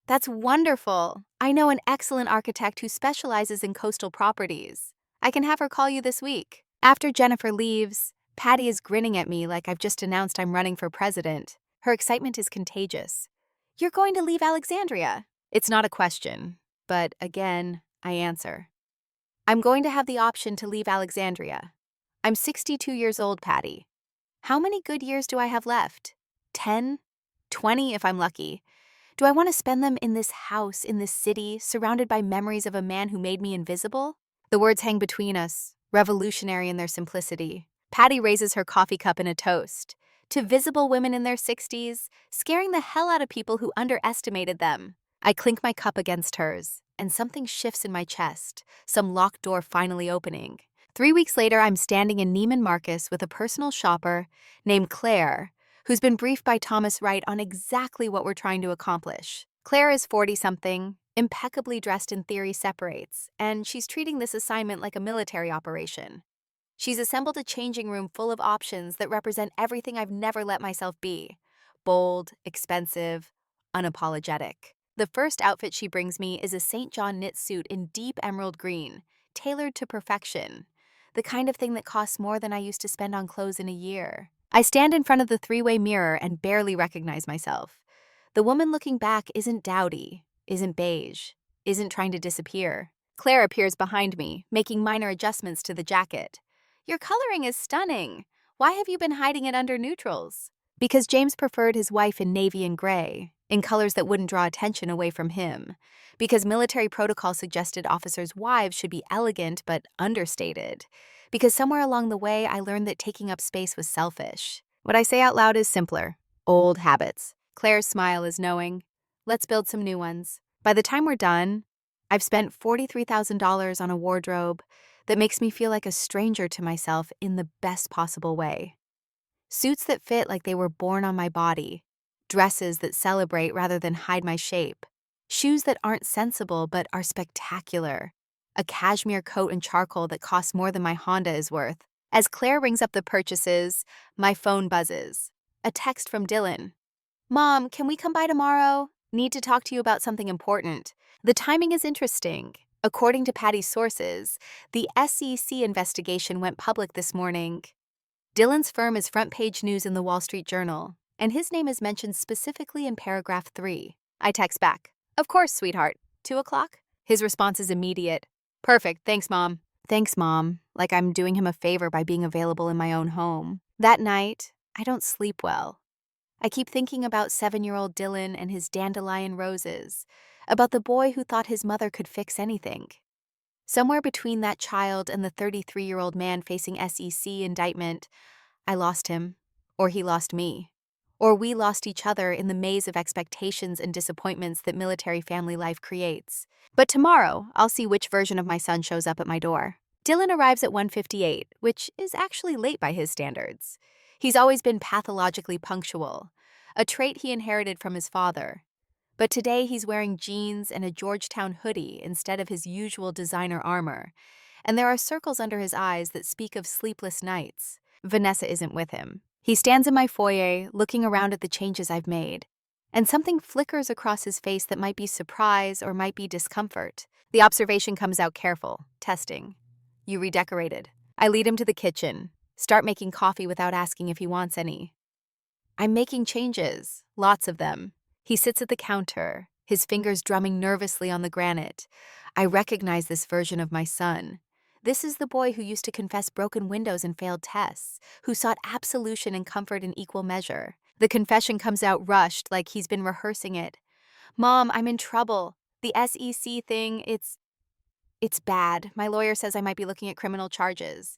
A: That's wonderful. I know an excellent architect who specializes in coastal properties. I can have her call you this week. After Jennifer leaves, Patty is grinning at me like I've just announced I'm running for president. Her excitement is contagious. You're going to leave Alexandria? It's not a question, but again, I answer. I'm going to have the option to leave Alexandria. I'm 62 years old, Patty. How many good years do I have left? 10? 20 if I'm lucky. Do I want to spend them in this house, in this city, surrounded by memories of a man who made me invisible? The words hang between us, revolutionary in their simplicity. Patty raises her coffee cup in a toast. To visible women in their 60s, scaring the hell out of people who underestimated them. I clink my cup against hers, and something shifts in my chest, some locked door finally opening. 3 weeks later, I'm standing in Neiman Marcus with a personal shopper named Claire, who's been briefed by Thomas Wright on exactly what we're trying to accomplish. Claire is 40-something, impeccably dressed in theory separates, and she's treating this assignment like a military operation. She's assembled a changing room full of options that represent everything I've never let myself be: bold, expensive, unapologetic. The first outfit she brings me is a St. John knit suit in deep emerald green, tailored to perfection. The kind of thing that costs more than I used to spend on clothes in a year. I stand in front of the three-way mirror and barely recognize myself. The woman looking back isn't dowdy, isn't beige, isn't trying to disappear. Claire appears behind me, making minor adjustments to the jacket. "Your coloring is stunning. Why have you been hiding it under neutrals?" Because James preferred his wife in navy and gray, in colors that wouldn't draw attention away from him. Because military protocol suggested officers' wives should be elegant but understated. Because somewhere along the way, I learned that taking up space was selfish. What I say out loud is simpler. Old habits. Claire's smile is knowing. Let's build some new ones. By the time we're done, I've spent $43,000 on a wardrobe that makes me feel like a stranger to myself in the best possible way. Suits that fit like they were born on my body. Dresses that celebrate rather than hide my shape. Shoes that aren't sensible but are spectacular. A cashmere coat and charcoal that costs more than my Honda is worth. As Claire rings up the purchases, my phone buzzes. A text from Dylan. "Mom, can we come by tomorrow? Need to talk to you about something important." The timing is interesting. According to Patty's sources, the SEC investigation went public this morning. Dylan's firm is front-page news in the Wall Street Journal, and his name is mentioned specifically in paragraph 3. I text back, "Of course, sweetheart. 2 o'clock?" His response is immediate. "Perfect, thanks, Mom." Thanks, Mom, like I'm doing him a favor by being available in my own home. That night, I don't sleep well. I keep thinking about 7-year-old Dylan and his dandelion roses, about the boy who thought his mother could fix anything. Somewhere between that child and the 33-year-old man facing SEC indictment, I lost him, or he lost me, or we lost each other in the maze of expectations and disappointments that military family life creates. But tomorrow, I'll see which version of my son shows up at my door. Dylan arrives at 1:58, which is actually late by his standards. He's always been pathologically punctual, a trait he inherited from his father. But today he's wearing jeans and a Georgetown hoodie instead of his usual designer armor, and there are circles under his eyes that speak of sleepless nights. Vanessa isn't with him. He stands in my foyer, looking around at the changes I've made, and something flickers across his face that might be surprise or might be discomfort. The observation comes out careful, testing. "You redecorated." I lead him to the kitchen, start making coffee without asking if he wants any. I'm making changes, lots of them. He sits at the counter, his fingers drumming nervously on the granite. I recognize this version of my son. This is the boy who used to confess broken windows and failed tests, who sought absolution and comfort in equal measure. The confession comes out rushed, like he's been rehearsing it. "Mom, I'm in trouble. The SEC thing, it's bad. My lawyer says I might be looking at criminal charges,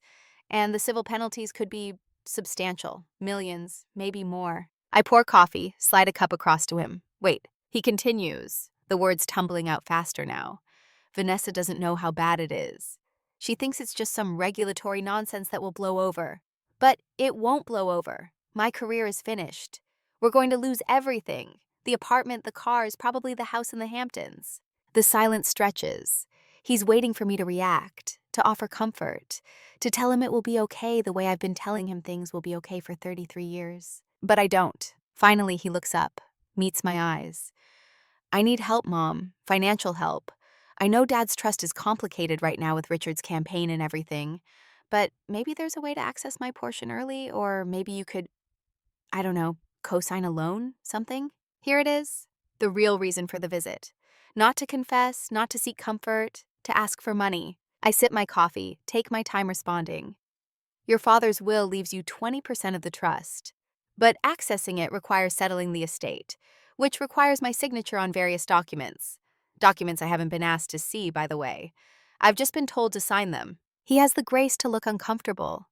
A: and the civil penalties could be substantial, millions, maybe more." I pour coffee, slide a cup across to him. Wait, he continues, the words tumbling out faster now. "Vanessa doesn't know how bad it is. She thinks it's just some regulatory nonsense that will blow over. But it won't blow over. My career is finished. We're going to lose everything. The apartment, the cars, probably the house in the Hamptons." The silence stretches. He's waiting for me to react, to offer comfort, to tell him it will be okay the way I've been telling him things will be okay for 33 years. But I don't. Finally, he looks up, meets my eyes. "I need help, Mom. Financial help. I know Dad's trust is complicated right now with Richard's campaign and everything, but maybe there's a way to access my portion early, or maybe you could, I don't know, co-sign a loan, something?" Here it is, the real reason for the visit. Not to confess, not to seek comfort, to ask for money. I sip my coffee, take my time responding. "Your father's will leaves you 20% of the trust, but accessing it requires settling the estate, which requires my signature on various documents. Documents I haven't been asked to see, by the way. I've just been told to sign them." He has the grace to look uncomfortable.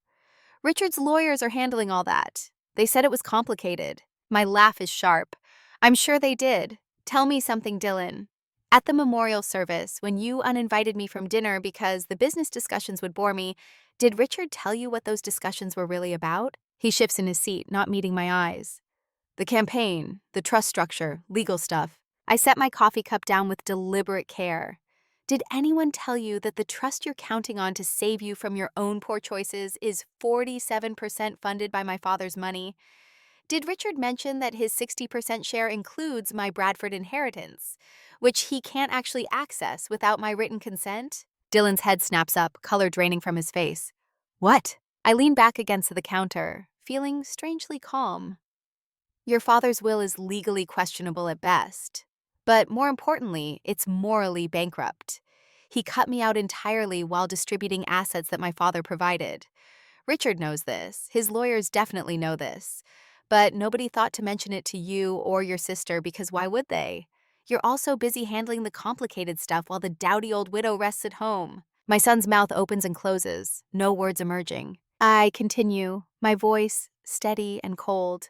A: "Richard's lawyers are handling all that. They said it was complicated." My laugh is sharp. "I'm sure they did. Tell me something, Dylan." At the memorial service, when you uninvited me from dinner because the business discussions would bore me, did Richard tell you what those discussions were really about? He shifts in his seat, not meeting my eyes. The campaign, the trust structure, legal stuff. I set my coffee cup down with deliberate care. Did anyone tell you that the trust you're counting on to save you from your own poor choices is 47% funded by my father's money? Did Richard mention that his 60% share includes my Bradford inheritance, which he can't actually access without my written consent? Dylan's head snaps up, color draining from his face. What? I lean back against the counter, feeling strangely calm. Your father's will is legally questionable at best, but more importantly, it's morally bankrupt. He cut me out entirely while distributing assets that my father provided. Richard knows this. His lawyers definitely know this. But nobody thought to mention it to you or your sister because why would they? You're also busy handling the complicated stuff while the dowdy old widow rests at home. My son's mouth opens and closes, no words emerging. I continue, my voice steady and cold.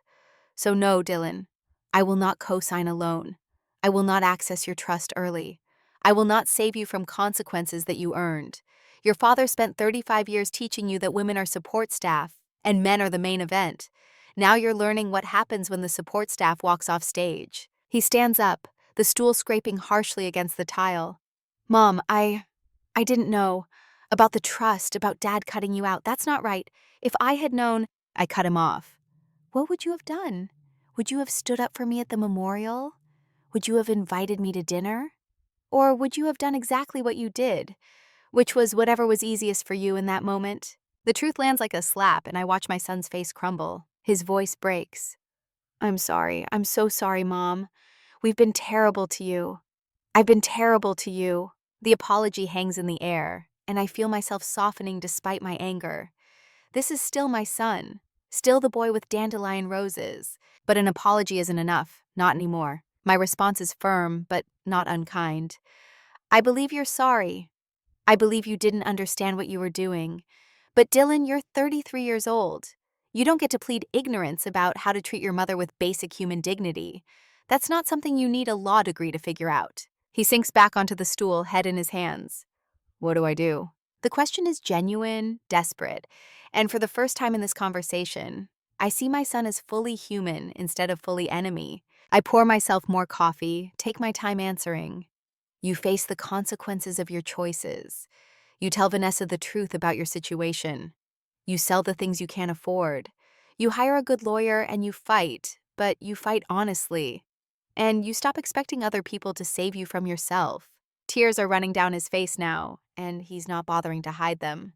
A: So no, Dylan, I will not co-sign a loan. I will not access your trust early. I will not save you from consequences that you earned. Your father spent 35 years teaching you that women are support staff and men are the main event. Now you're learning what happens when the support staff walks off stage. He stands up, the stool scraping harshly against the tile. Mom, I didn't know. About the trust, about Dad cutting you out. That's not right. If I had known, I cut him off. What would you have done? Would you have stood up for me at the memorial? Would you have invited me to dinner? Or would you have done exactly what you did, which was whatever was easiest for you in that moment? The truth lands like a slap, and I watch my son's face crumble. His voice breaks. I'm sorry. I'm so sorry, Mom. We've been terrible to you. I've been terrible to you. The apology hangs in the air, and I feel myself softening despite my anger. This is still my son, still the boy with dandelion roses. But an apology isn't enough, not anymore. My response is firm, but not unkind. I believe you're sorry. I believe you didn't understand what you were doing. But Dylan, you're 33 years old. You don't get to plead ignorance about how to treat your mother with basic human dignity. That's not something you need a law degree to figure out. He sinks back onto the stool, head in his hands. What do I do? The question is genuine, desperate, and for the first time in this conversation, I see my son as fully human instead of fully enemy. I pour myself more coffee, take my time answering. You face the consequences of your choices. You tell Vanessa the truth about your situation. You sell the things you can't afford. You hire a good lawyer and you fight, but you fight honestly. And you stop expecting other people to save you from yourself. Tears are running down his face now, and he's not bothering to hide them.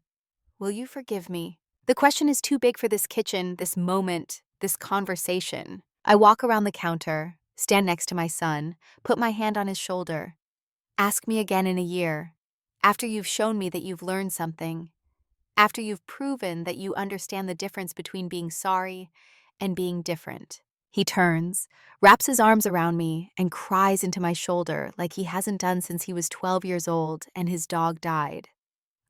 A: Will you forgive me? The question is too big for this kitchen, this moment, this conversation. I walk around the counter, stand next to my son, put my hand on his shoulder. Ask me again in a year, after you've shown me that you've learned something, after you've proven that you understand the difference between being sorry and being different. He turns, wraps his arms around me, and cries into my shoulder like he hasn't done since he was 12 years old and his dog died.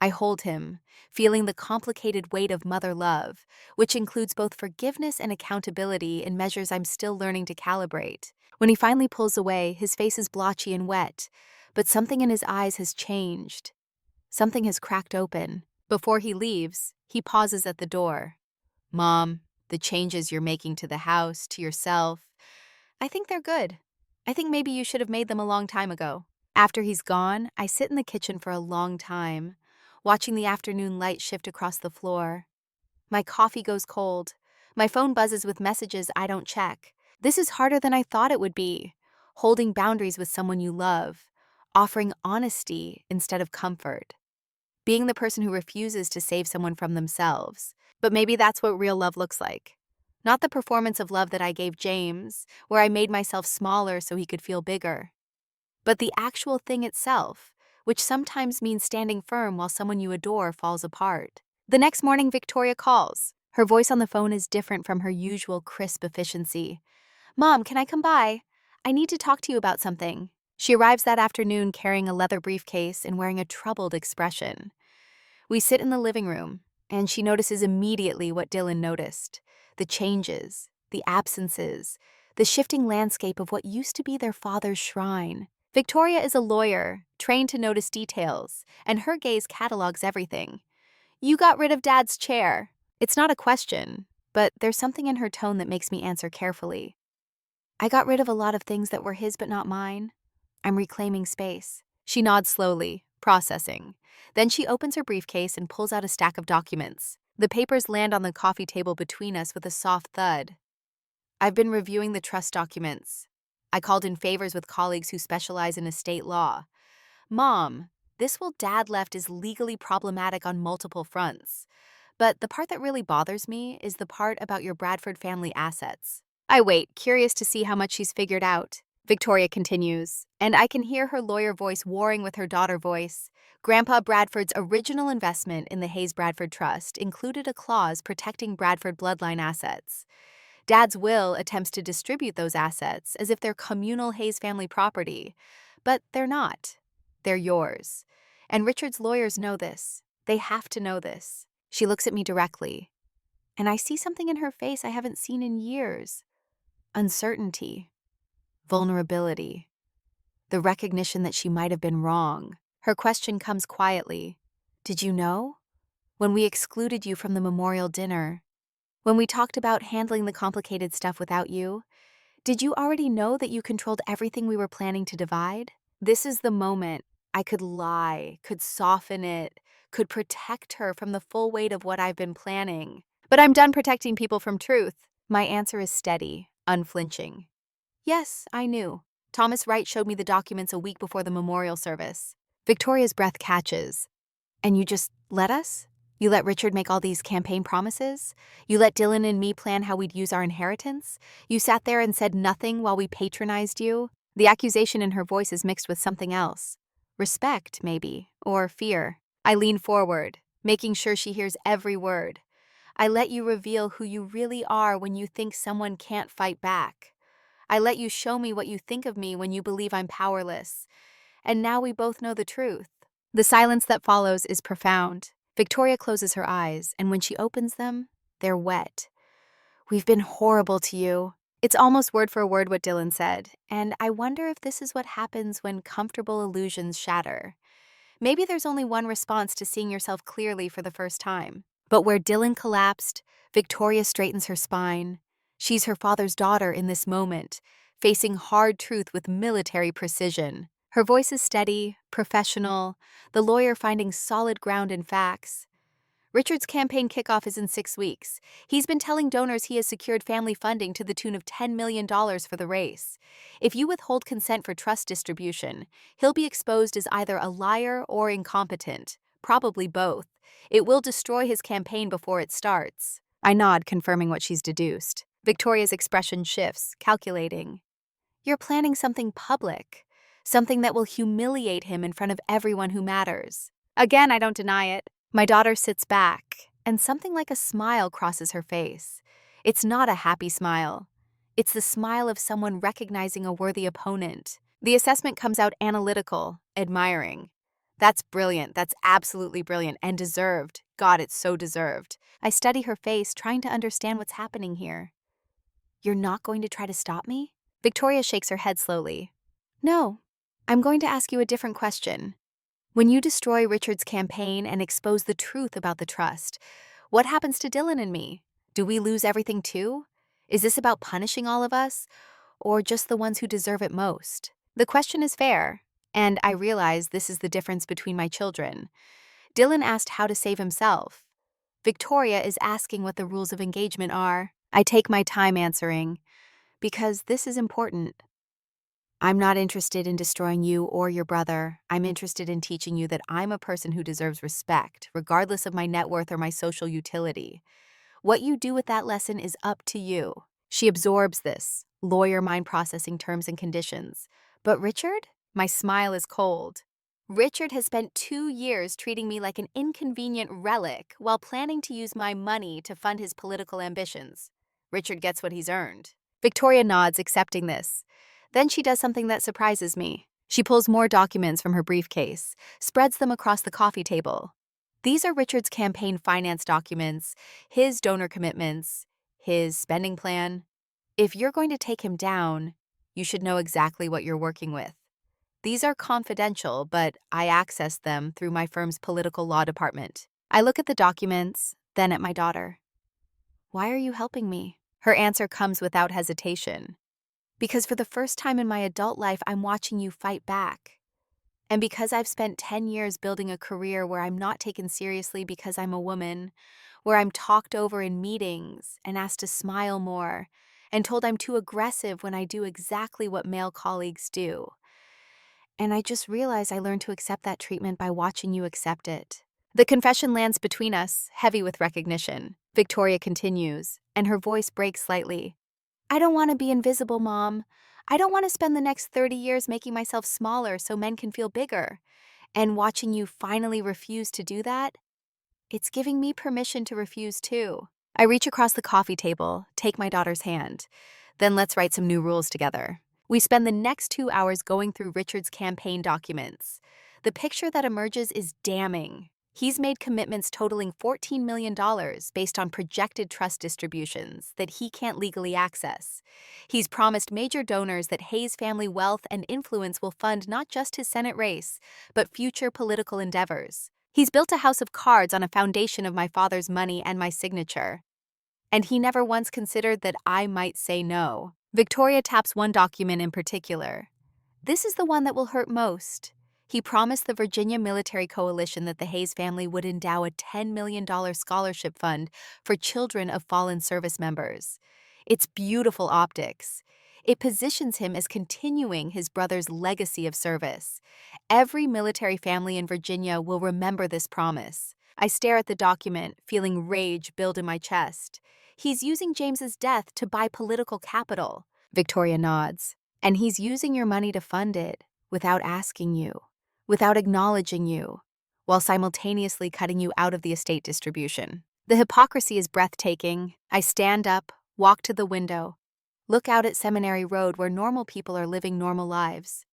A: I hold him, feeling the complicated weight of mother love, which includes both forgiveness and accountability in measures I'm still learning to calibrate. When he finally pulls away, his face is blotchy and wet, but something in his eyes has changed. Something has cracked open. Before he leaves, he pauses at the door. Mom, the changes you're making to the house, to yourself, I think they're good. I think maybe you should have made them a long time ago. After he's gone, I sit in the kitchen for a long time, watching the afternoon light shift across the floor. My coffee goes cold. My phone buzzes with messages I don't check. This is harder than I thought it would be. Holding boundaries with someone you love, offering honesty instead of comfort. Being the person who refuses to save someone from themselves. But maybe that's what real love looks like. Not the performance of love that I gave James, where I made myself smaller so he could feel bigger. But the actual thing itself, which sometimes means standing firm while someone you adore falls apart. The next morning, Victoria calls. Her voice on the phone is different from her usual crisp efficiency. Mom, can I come by? I need to talk to you about something. She arrives that afternoon carrying a leather briefcase and wearing a troubled expression. We sit in the living room, and she notices immediately what Dylan noticed. The changes, the absences, the shifting landscape of what used to be their father's shrine. Victoria is a lawyer, trained to notice details, and her gaze catalogs everything. You got rid of Dad's chair. It's not a question, but there's something in her tone that makes me answer carefully. I got rid of a lot of things that were his but not mine. I'm reclaiming space. She nods slowly, processing. Then she opens her briefcase and pulls out a stack of documents. The papers land on the coffee table between us with a soft thud. I've been reviewing the trust documents. I called in favors with colleagues who specialize in estate law. Mom, this will Dad left is legally problematic on multiple fronts. But the part that really bothers me is the part about your Bradford family assets. I wait, curious to see how much she's figured out. Victoria continues, and I can hear her lawyer voice warring with her daughter voice. Grandpa Bradford's original investment in the Hayes Bradford Trust included a clause protecting Bradford bloodline assets. Dad's will attempts to distribute those assets as if they're communal Hayes family property, but they're not. They're yours. And Richard's lawyers know this. They have to know this. She looks at me directly, and I see something in her face I haven't seen in years. Uncertainty. Vulnerability. The recognition that she might have been wrong. Her question comes quietly. Did you know? When we excluded you from the memorial dinner, when we talked about handling the complicated stuff without you, did you already know that you controlled everything we were planning to divide? This is the moment I could lie, could soften it, could protect her from the full weight of what I've been planning. But I'm done protecting people from truth. My answer is steady, unflinching. Yes, I knew. Thomas Wright showed me the documents a week before the memorial service. Victoria's breath catches. And you just let us? You let Richard make all these campaign promises? You let Dylan and me plan how we'd use our inheritance? You sat there and said nothing while we patronized you? The accusation in her voice is mixed with something else. Respect, maybe, or fear. I lean forward, making sure she hears every word. I let you reveal who you really are when you think someone can't fight back. I let you show me what you think of me when you believe I'm powerless. And now we both know the truth. The silence that follows is profound. Victoria closes her eyes, and when she opens them, they're wet. We've been horrible to you. It's almost word for word what Dylan said, and I wonder if this is what happens when comfortable illusions shatter. Maybe there's only one response to seeing yourself clearly for the first time. But where Dylan collapsed, Victoria straightens her spine. She's her father's daughter in this moment, facing hard truth with military precision. Her voice is steady, professional, the lawyer finding solid ground in facts. Richard's campaign kickoff is in 6 weeks. He's been telling donors he has secured family funding to the tune of $10 million for the race. If you withhold consent for trust distribution, he'll be exposed as either a liar or incompetent, probably both. It will destroy his campaign before it starts. I nod, confirming what she's deduced. Victoria's expression shifts, calculating. You're planning something public, something that will humiliate him in front of everyone who matters. Again, I don't deny it. My daughter sits back, and something like a smile crosses her face. It's not a happy smile. It's the smile of someone recognizing a worthy opponent. The assessment comes out analytical, admiring. That's brilliant. That's absolutely brilliant and deserved. God, it's so deserved. I study her face, trying to understand what's happening here. You're not going to try to stop me? Victoria shakes her head slowly. No, I'm going to ask you a different question. When you destroy Richard's campaign and expose the truth about the trust, what happens to Dylan and me? Do we lose everything too? Is this about punishing all of us, or just the ones who deserve it most? The question is fair, and I realize this is the difference between my children. Dylan asked how to save himself. Victoria is asking what the rules of engagement are. I take my time answering, because this is important. I'm not interested in destroying you or your brother. I'm interested in teaching you that I'm a person who deserves respect, regardless of my net worth or my social utility. What you do with that lesson is up to you. She absorbs this, lawyer mind processing terms and conditions. But Richard? My smile is cold. Richard has spent 2 years treating me like an inconvenient relic while planning to use my money to fund his political ambitions. Richard gets what he's earned. Victoria nods, accepting this. Then she does something that surprises me. She pulls more documents from her briefcase, spreads them across the coffee table. These are Richard's campaign finance documents, his donor commitments, his spending plan. If you're going to take him down, you should know exactly what you're working with. These are confidential, but I access them through my firm's political law department. I look at the documents, then at my daughter. Why are you helping me? Her answer comes without hesitation. Because for the first time in my adult life, I'm watching you fight back. And because I've spent 10 years building a career where I'm not taken seriously because I'm a woman, where I'm talked over in meetings and asked to smile more, and told I'm too aggressive when I do exactly what male colleagues do. And I just realized I learned to accept that treatment by watching you accept it. The confession lands between us, heavy with recognition. Victoria continues, and her voice breaks slightly. I don't want to be invisible, Mom. I don't want to spend the next 30 years making myself smaller so men can feel bigger. And watching you finally refuse to do that, it's giving me permission to refuse too. I reach across the coffee table, take my daughter's hand. Then let's write some new rules together. We spend the next 2 hours going through Richard's campaign documents. The picture that emerges is damning. He's made commitments totaling $14 million based on projected trust distributions that he can't legally access. He's promised major donors that Hayes' family wealth and influence will fund not just his Senate race, but future political endeavors. He's built a house of cards on a foundation of my father's money and my signature. And he never once considered that I might say no. Victoria taps one document in particular. This is the one that will hurt most. He promised the Virginia Military Coalition that the Hayes family would endow a $10 million scholarship fund for children of fallen service members. It's beautiful optics. It positions him as continuing his brother's legacy of service. Every military family in Virginia will remember this promise. I stare at the document, feeling rage build in my chest. He's using James's death to buy political capital. Victoria nods. And he's using your money to fund it without asking you, without acknowledging you, while simultaneously cutting you out of the estate distribution. The hypocrisy is breathtaking. I stand up, walk to the window, look out at Seminary Road where normal people are living normal lives.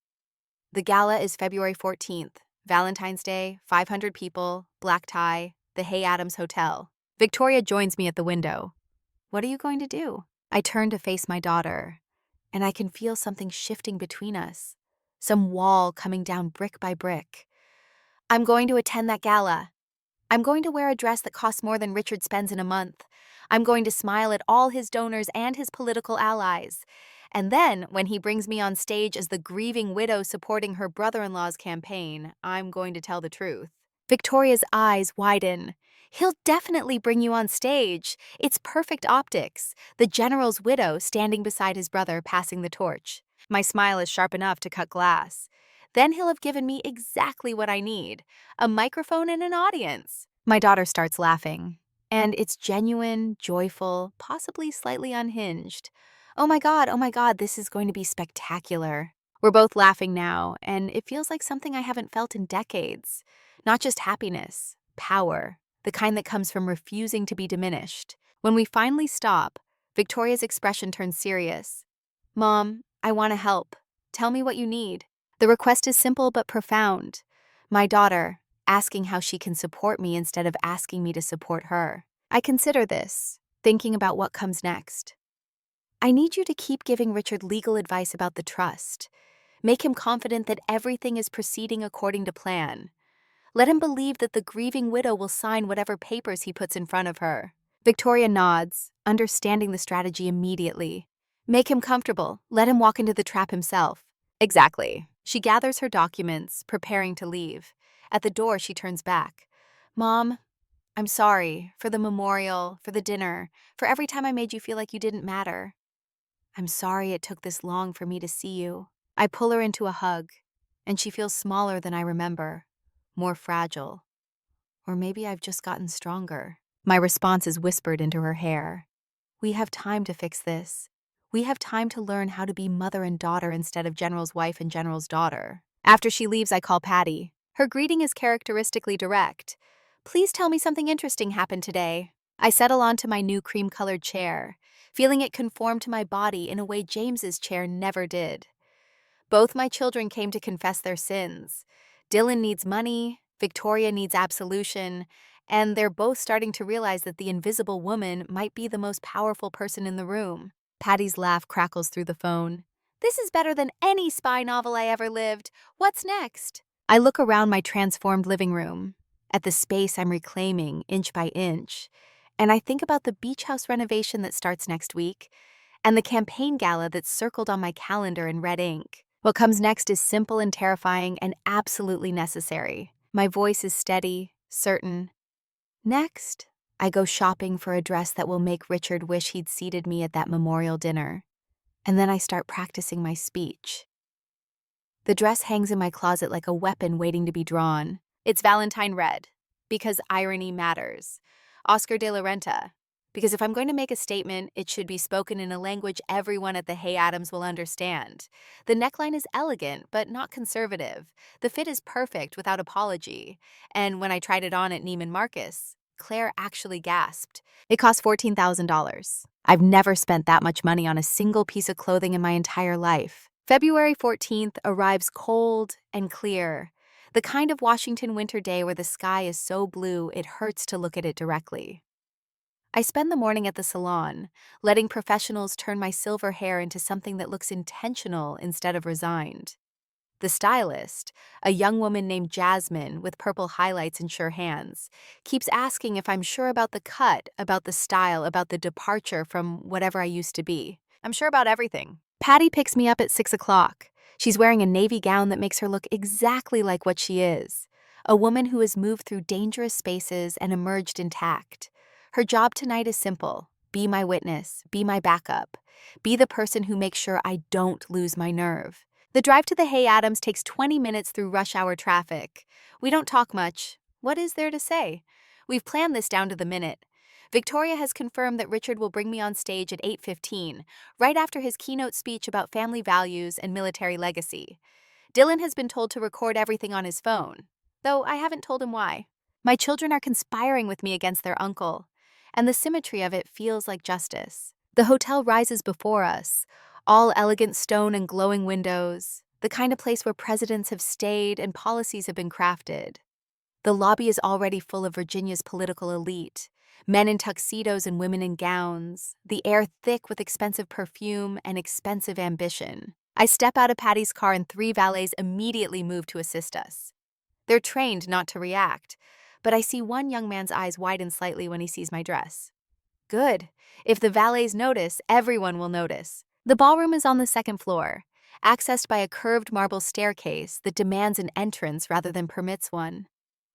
A: The gala is February 14th, Valentine's Day, 500 people, black tie, the Hay Adams Hotel. Victoria joins me at the window. What are you going to do? I turn to face my daughter, and I can feel something shifting between us, some wall coming down brick by brick. I'm going to attend that gala. I'm going to wear a dress that costs more than Richard spends in a month. I'm going to smile at all his donors and his political allies. And then, when he brings me on stage as the grieving widow supporting her brother-in-law's campaign, I'm going to tell the truth. Victoria's eyes widen. He'll definitely bring you on stage. It's perfect optics. The general's widow standing beside his brother passing the torch. My smile is sharp enough to cut glass. Then he'll have given me exactly what I need, a microphone and an audience. My daughter starts laughing, and it's genuine, joyful, possibly slightly unhinged. Oh my God, this is going to be spectacular. We're both laughing now, and it feels like something I haven't felt in decades. Not just happiness, power, the kind that comes from refusing to be diminished. When we finally stop, Victoria's expression turns serious. Mom, I want to help. Tell me what you need. The request is simple but profound. My daughter, asking how she can support me instead of asking me to support her. I consider this, thinking about what comes next. I need you to keep giving Richard legal advice about the trust. Make him confident that everything is proceeding according to plan. Let him believe that the grieving widow will sign whatever papers he puts in front of her. Victoria nods, understanding the strategy immediately. Make him comfortable. Let him walk into the trap himself. Exactly. She gathers her documents, preparing to leave. At the door, she turns back. Mom, I'm sorry for the memorial, for the dinner, for every time I made you feel like you didn't matter. I'm sorry it took this long for me to see you. I pull her into a hug, and she feels smaller than I remember, more fragile. Or maybe I've just gotten stronger. My response is whispered into her hair. We have time to fix this. We have time to learn how to be mother and daughter instead of general's wife and general's daughter. After she leaves, I call Patty. Her greeting is characteristically direct. Please tell me something interesting happened today. I settle onto my new cream-colored chair, feeling it conform to my body in a way James's chair never did. Both my children came to confess their sins. Dylan needs money, Victoria needs absolution, and they're both starting to realize that the invisible woman might be the most powerful person in the room. Patty's laugh crackles through the phone. This is better than any spy novel I ever lived. What's next? I look around my transformed living room, at the space I'm reclaiming inch by inch, and I think about the beach house renovation that starts next week and the campaign gala that's circled on my calendar in red ink. What comes next is simple and terrifying and absolutely necessary. My voice is steady, certain. Next, I go shopping for a dress that will make Richard wish he'd seated me at that memorial dinner. And then I start practicing my speech. The dress hangs in my closet like a weapon waiting to be drawn. It's Valentine red, because irony matters. Oscar de la Renta, because if I'm going to make a statement, it should be spoken in a language everyone at the Hay Adams will understand. The neckline is elegant, but not conservative. The fit is perfect without apology. And when I tried it on at Neiman Marcus, Claire actually gasped. It cost $14,000. I've never spent that much money on a single piece of clothing in my entire life. February 14th arrives cold and clear, the kind of Washington winter day where the sky is so blue it hurts to look at it directly. I spend the morning at the salon, letting professionals turn my silver hair into something that looks intentional instead of resigned. The stylist, a young woman named Jasmine with purple highlights and sure hands, keeps asking if I'm sure about the cut, about the style, about the departure from whatever I used to be. I'm sure about everything. Patty picks me up at 6 o'clock. She's wearing a navy gown that makes her look exactly like what she is, a woman who has moved through dangerous spaces and emerged intact. Her job tonight is simple: be my witness, be my backup, be the person who makes sure I don't lose my nerve. The drive to the Hay Adams takes 20 minutes through rush hour traffic. We don't talk much. What is there to say? We've planned this down to the minute. Victoria has confirmed that Richard will bring me on stage at 8:15, right after his keynote speech about family values and military legacy. Dylan has been told to record everything on his phone, though I haven't told him why. My children are conspiring with me against their uncle, and the symmetry of it feels like justice. The hotel rises before us, all elegant stone and glowing windows, the kind of place where presidents have stayed and policies have been crafted. The lobby is already full of Virginia's political elite, men in tuxedos and women in gowns, the air thick with expensive perfume and expensive ambition. I step out of Patty's car and 3 valets immediately move to assist us. They're trained not to react, but I see one young man's eyes widen slightly when he sees my dress. Good. If the valets notice, everyone will notice. The ballroom is on the 2nd floor, accessed by a curved marble staircase that demands an entrance rather than permits one.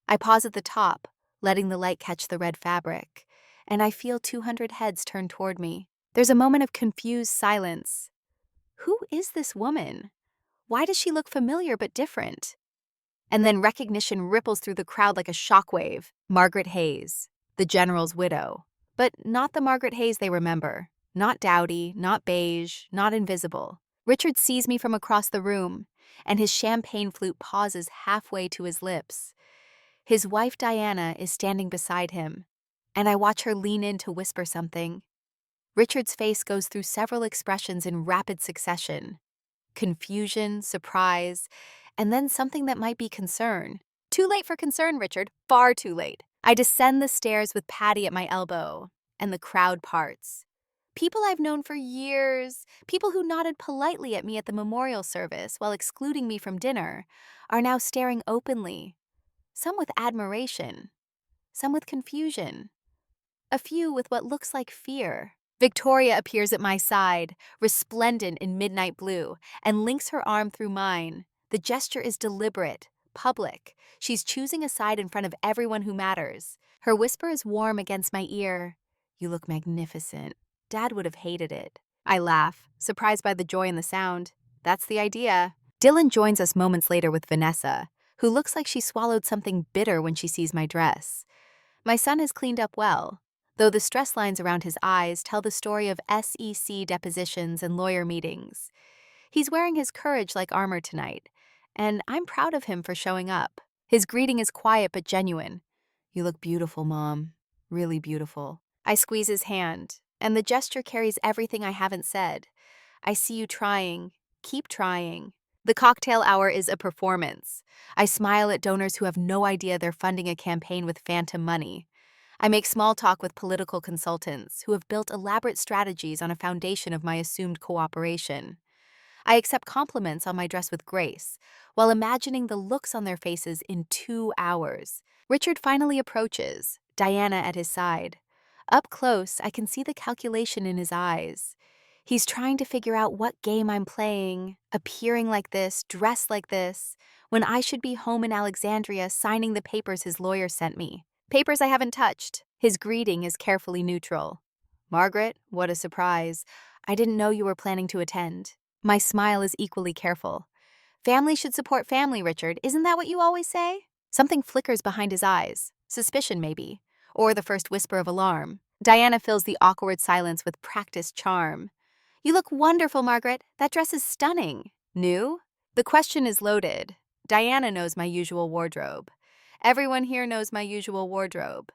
A: I pause at the top, letting the light catch the red fabric, and I feel 200 heads turn toward me. There's a moment of confused silence. Who is this woman? Why does she look familiar but different? And then recognition ripples through the crowd like a shockwave. Margaret Hayes, the general's widow. But not the Margaret Hayes they remember. Not dowdy, not beige, not invisible. Richard sees me from across the room, and his champagne flute pauses halfway to his lips. His wife Diana is standing beside him, and I watch her lean in to whisper something. Richard's face goes through several expressions in rapid succession: confusion, surprise, and then something that might be concern. Too late for concern, Richard. Far too late. I descend the stairs with Patty at my elbow, and the crowd parts. People I've known for years, people who nodded politely at me at the memorial service while excluding me from dinner, are now staring openly, some with admiration, some with confusion, a few with what looks like fear. Victoria appears at my side, resplendent in midnight blue, and links her arm through mine. The gesture is deliberate, public. She's choosing a side in front of everyone who matters. Her whisper is warm against my ear. You look magnificent. Dad would have hated it. I laugh, surprised by the joy in the sound. That's the idea. Dylan joins us moments later with Vanessa, who looks like she swallowed something bitter when she sees my dress. My son has cleaned up well, though the stress lines around his eyes tell the story of SEC depositions and lawyer meetings. He's wearing his courage like armor tonight, and I'm proud of him for showing up. His greeting is quiet but genuine. You look beautiful, Mom. Really beautiful. I squeeze his hand, and the gesture carries everything I haven't said. I see you trying. Keep trying. The cocktail hour is a performance. I smile at donors who have no idea they're funding a campaign with phantom money. I make small talk with political consultants who have built elaborate strategies on a foundation of my assumed cooperation. I accept compliments on my dress with grace, while imagining the looks on their faces in 2 hours. Richard finally approaches, Diana at his side. Up close, I can see the calculation in his eyes. He's trying to figure out what game I'm playing, appearing like this, dressed like this, when I should be home in Alexandria signing the papers his lawyer sent me. Papers I haven't touched. His greeting is carefully neutral. Margaret, what a surprise. I didn't know you were planning to attend. My smile is equally careful. Family should support family, Richard. Isn't that what you always say? Something flickers behind his eyes. Suspicion, maybe. Or the first whisper of alarm. Diana fills the awkward silence with practiced charm. You look wonderful, Margaret. That dress is stunning. New? The question is loaded. Diana knows my usual wardrobe. Everyone here knows my usual wardrobe.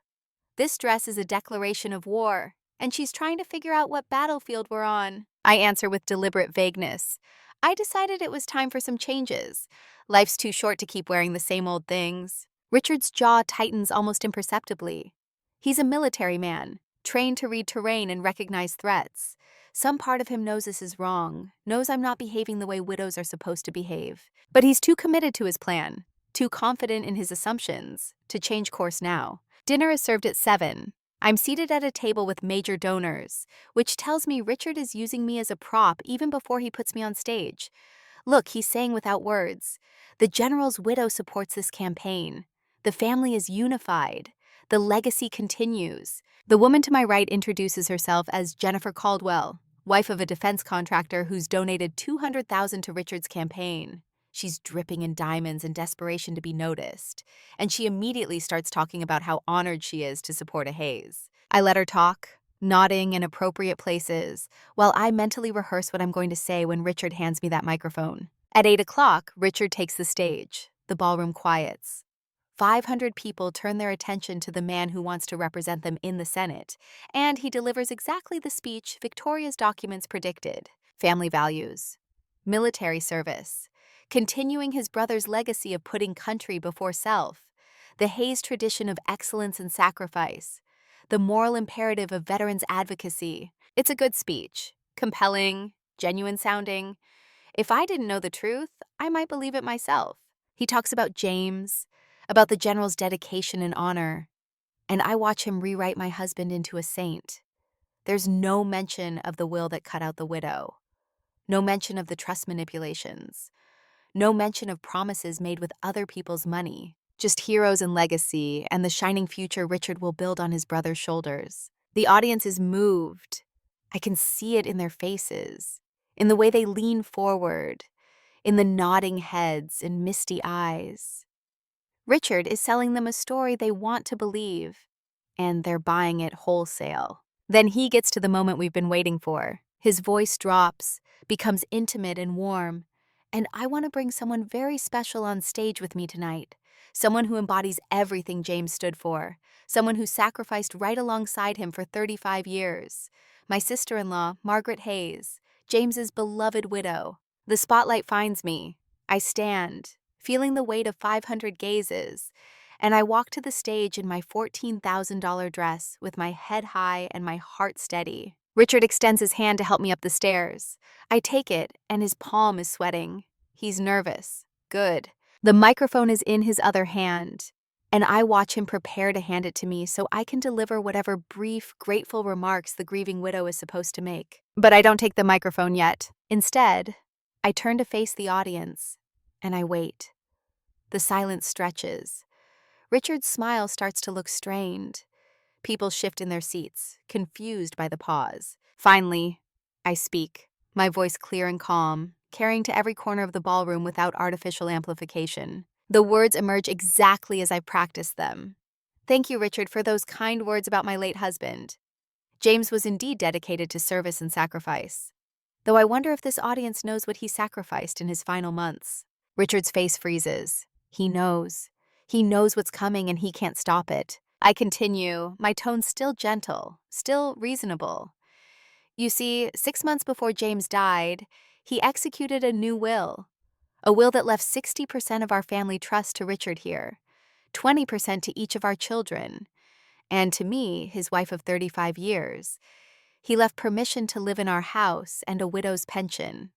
A: This dress is a declaration of war, and she's trying to figure out what battlefield we're on. I answer with deliberate vagueness. I decided it was time for some changes. Life's too short to keep wearing the same old things. Richard's jaw tightens almost imperceptibly. He's a military man, trained to read terrain and recognize threats. Some part of him knows this is wrong, knows I'm not behaving the way widows are supposed to behave. But he's too committed to his plan, too confident in his assumptions, to change course now. Dinner is served at 7. I'm seated at a table with major donors, which tells me Richard is using me as a prop even before he puts me on stage. Look, he's saying without words. The general's widow supports this campaign. The family is unified. The legacy continues. The woman to my right introduces herself as Jennifer Caldwell, wife of a defense contractor who's donated $200,000 to Richard's campaign. She's dripping in diamonds in desperation to be noticed, and she immediately starts talking about how honored she is to support a Hayes. I let her talk, nodding in appropriate places, while I mentally rehearse what I'm going to say when Richard hands me that microphone. At 8 o'clock, Richard takes the stage. The ballroom quiets. 500 people turn their attention to the man who wants to represent them in the Senate, and he delivers exactly the speech Victoria's documents predicted. Family values. Military service. Continuing his brother's legacy of putting country before self, the Hayes tradition of excellence and sacrifice, the moral imperative of veterans' advocacy. It's a good speech, compelling, genuine sounding. If I didn't know the truth, I might believe it myself. He talks about James, about the general's dedication and honor, and I watch him rewrite my husband into a saint. There's no mention of the will that cut out the widow, no mention of the trust manipulations, no mention of promises made with other people's money, just heroes and legacy and the shining future Richard will build on his brother's shoulders. The audience is moved. I can see it in their faces, in the way they lean forward, in the nodding heads and misty eyes. Richard is selling them a story they want to believe, and they're buying it wholesale. Then he gets to the moment we've been waiting for. His voice drops, becomes intimate and warm, and I want to bring someone very special on stage with me tonight. Someone who embodies everything James stood for. Someone who sacrificed right alongside him for 35 years. My sister-in-law, Margaret Hayes, James's beloved widow. The spotlight finds me. I stand, feeling the weight of 500 gazes, and I walk to the stage in my $14,000 dress with my head high and my heart steady. Richard extends his hand to help me up the stairs. I take it, and his palm is sweating. He's nervous. Good. The microphone is in his other hand, and I watch him prepare to hand it to me so I can deliver whatever brief, grateful remarks the grieving widow is supposed to make. But I don't take the microphone yet. Instead, I turn to face the audience, and I wait. The silence stretches. Richard's smile starts to look strained. People shift in their seats, confused by the pause. Finally, I speak, my voice clear and calm, carrying to every corner of the ballroom without artificial amplification. The words emerge exactly as I practiced them. Thank you, Richard, for those kind words about my late husband. James was indeed dedicated to service and sacrifice, though I wonder if this audience knows what he sacrificed in his final months. Richard's face freezes. He knows. He knows what's coming and he can't stop it. I continue, my tone still gentle, still reasonable. You see, 6 months before James died, he executed a new will. A will that left 60% of our family trust to Richard here, 20% to each of our children, and to me, his wife of 35 years. He left permission to live in our house and a widow's pension.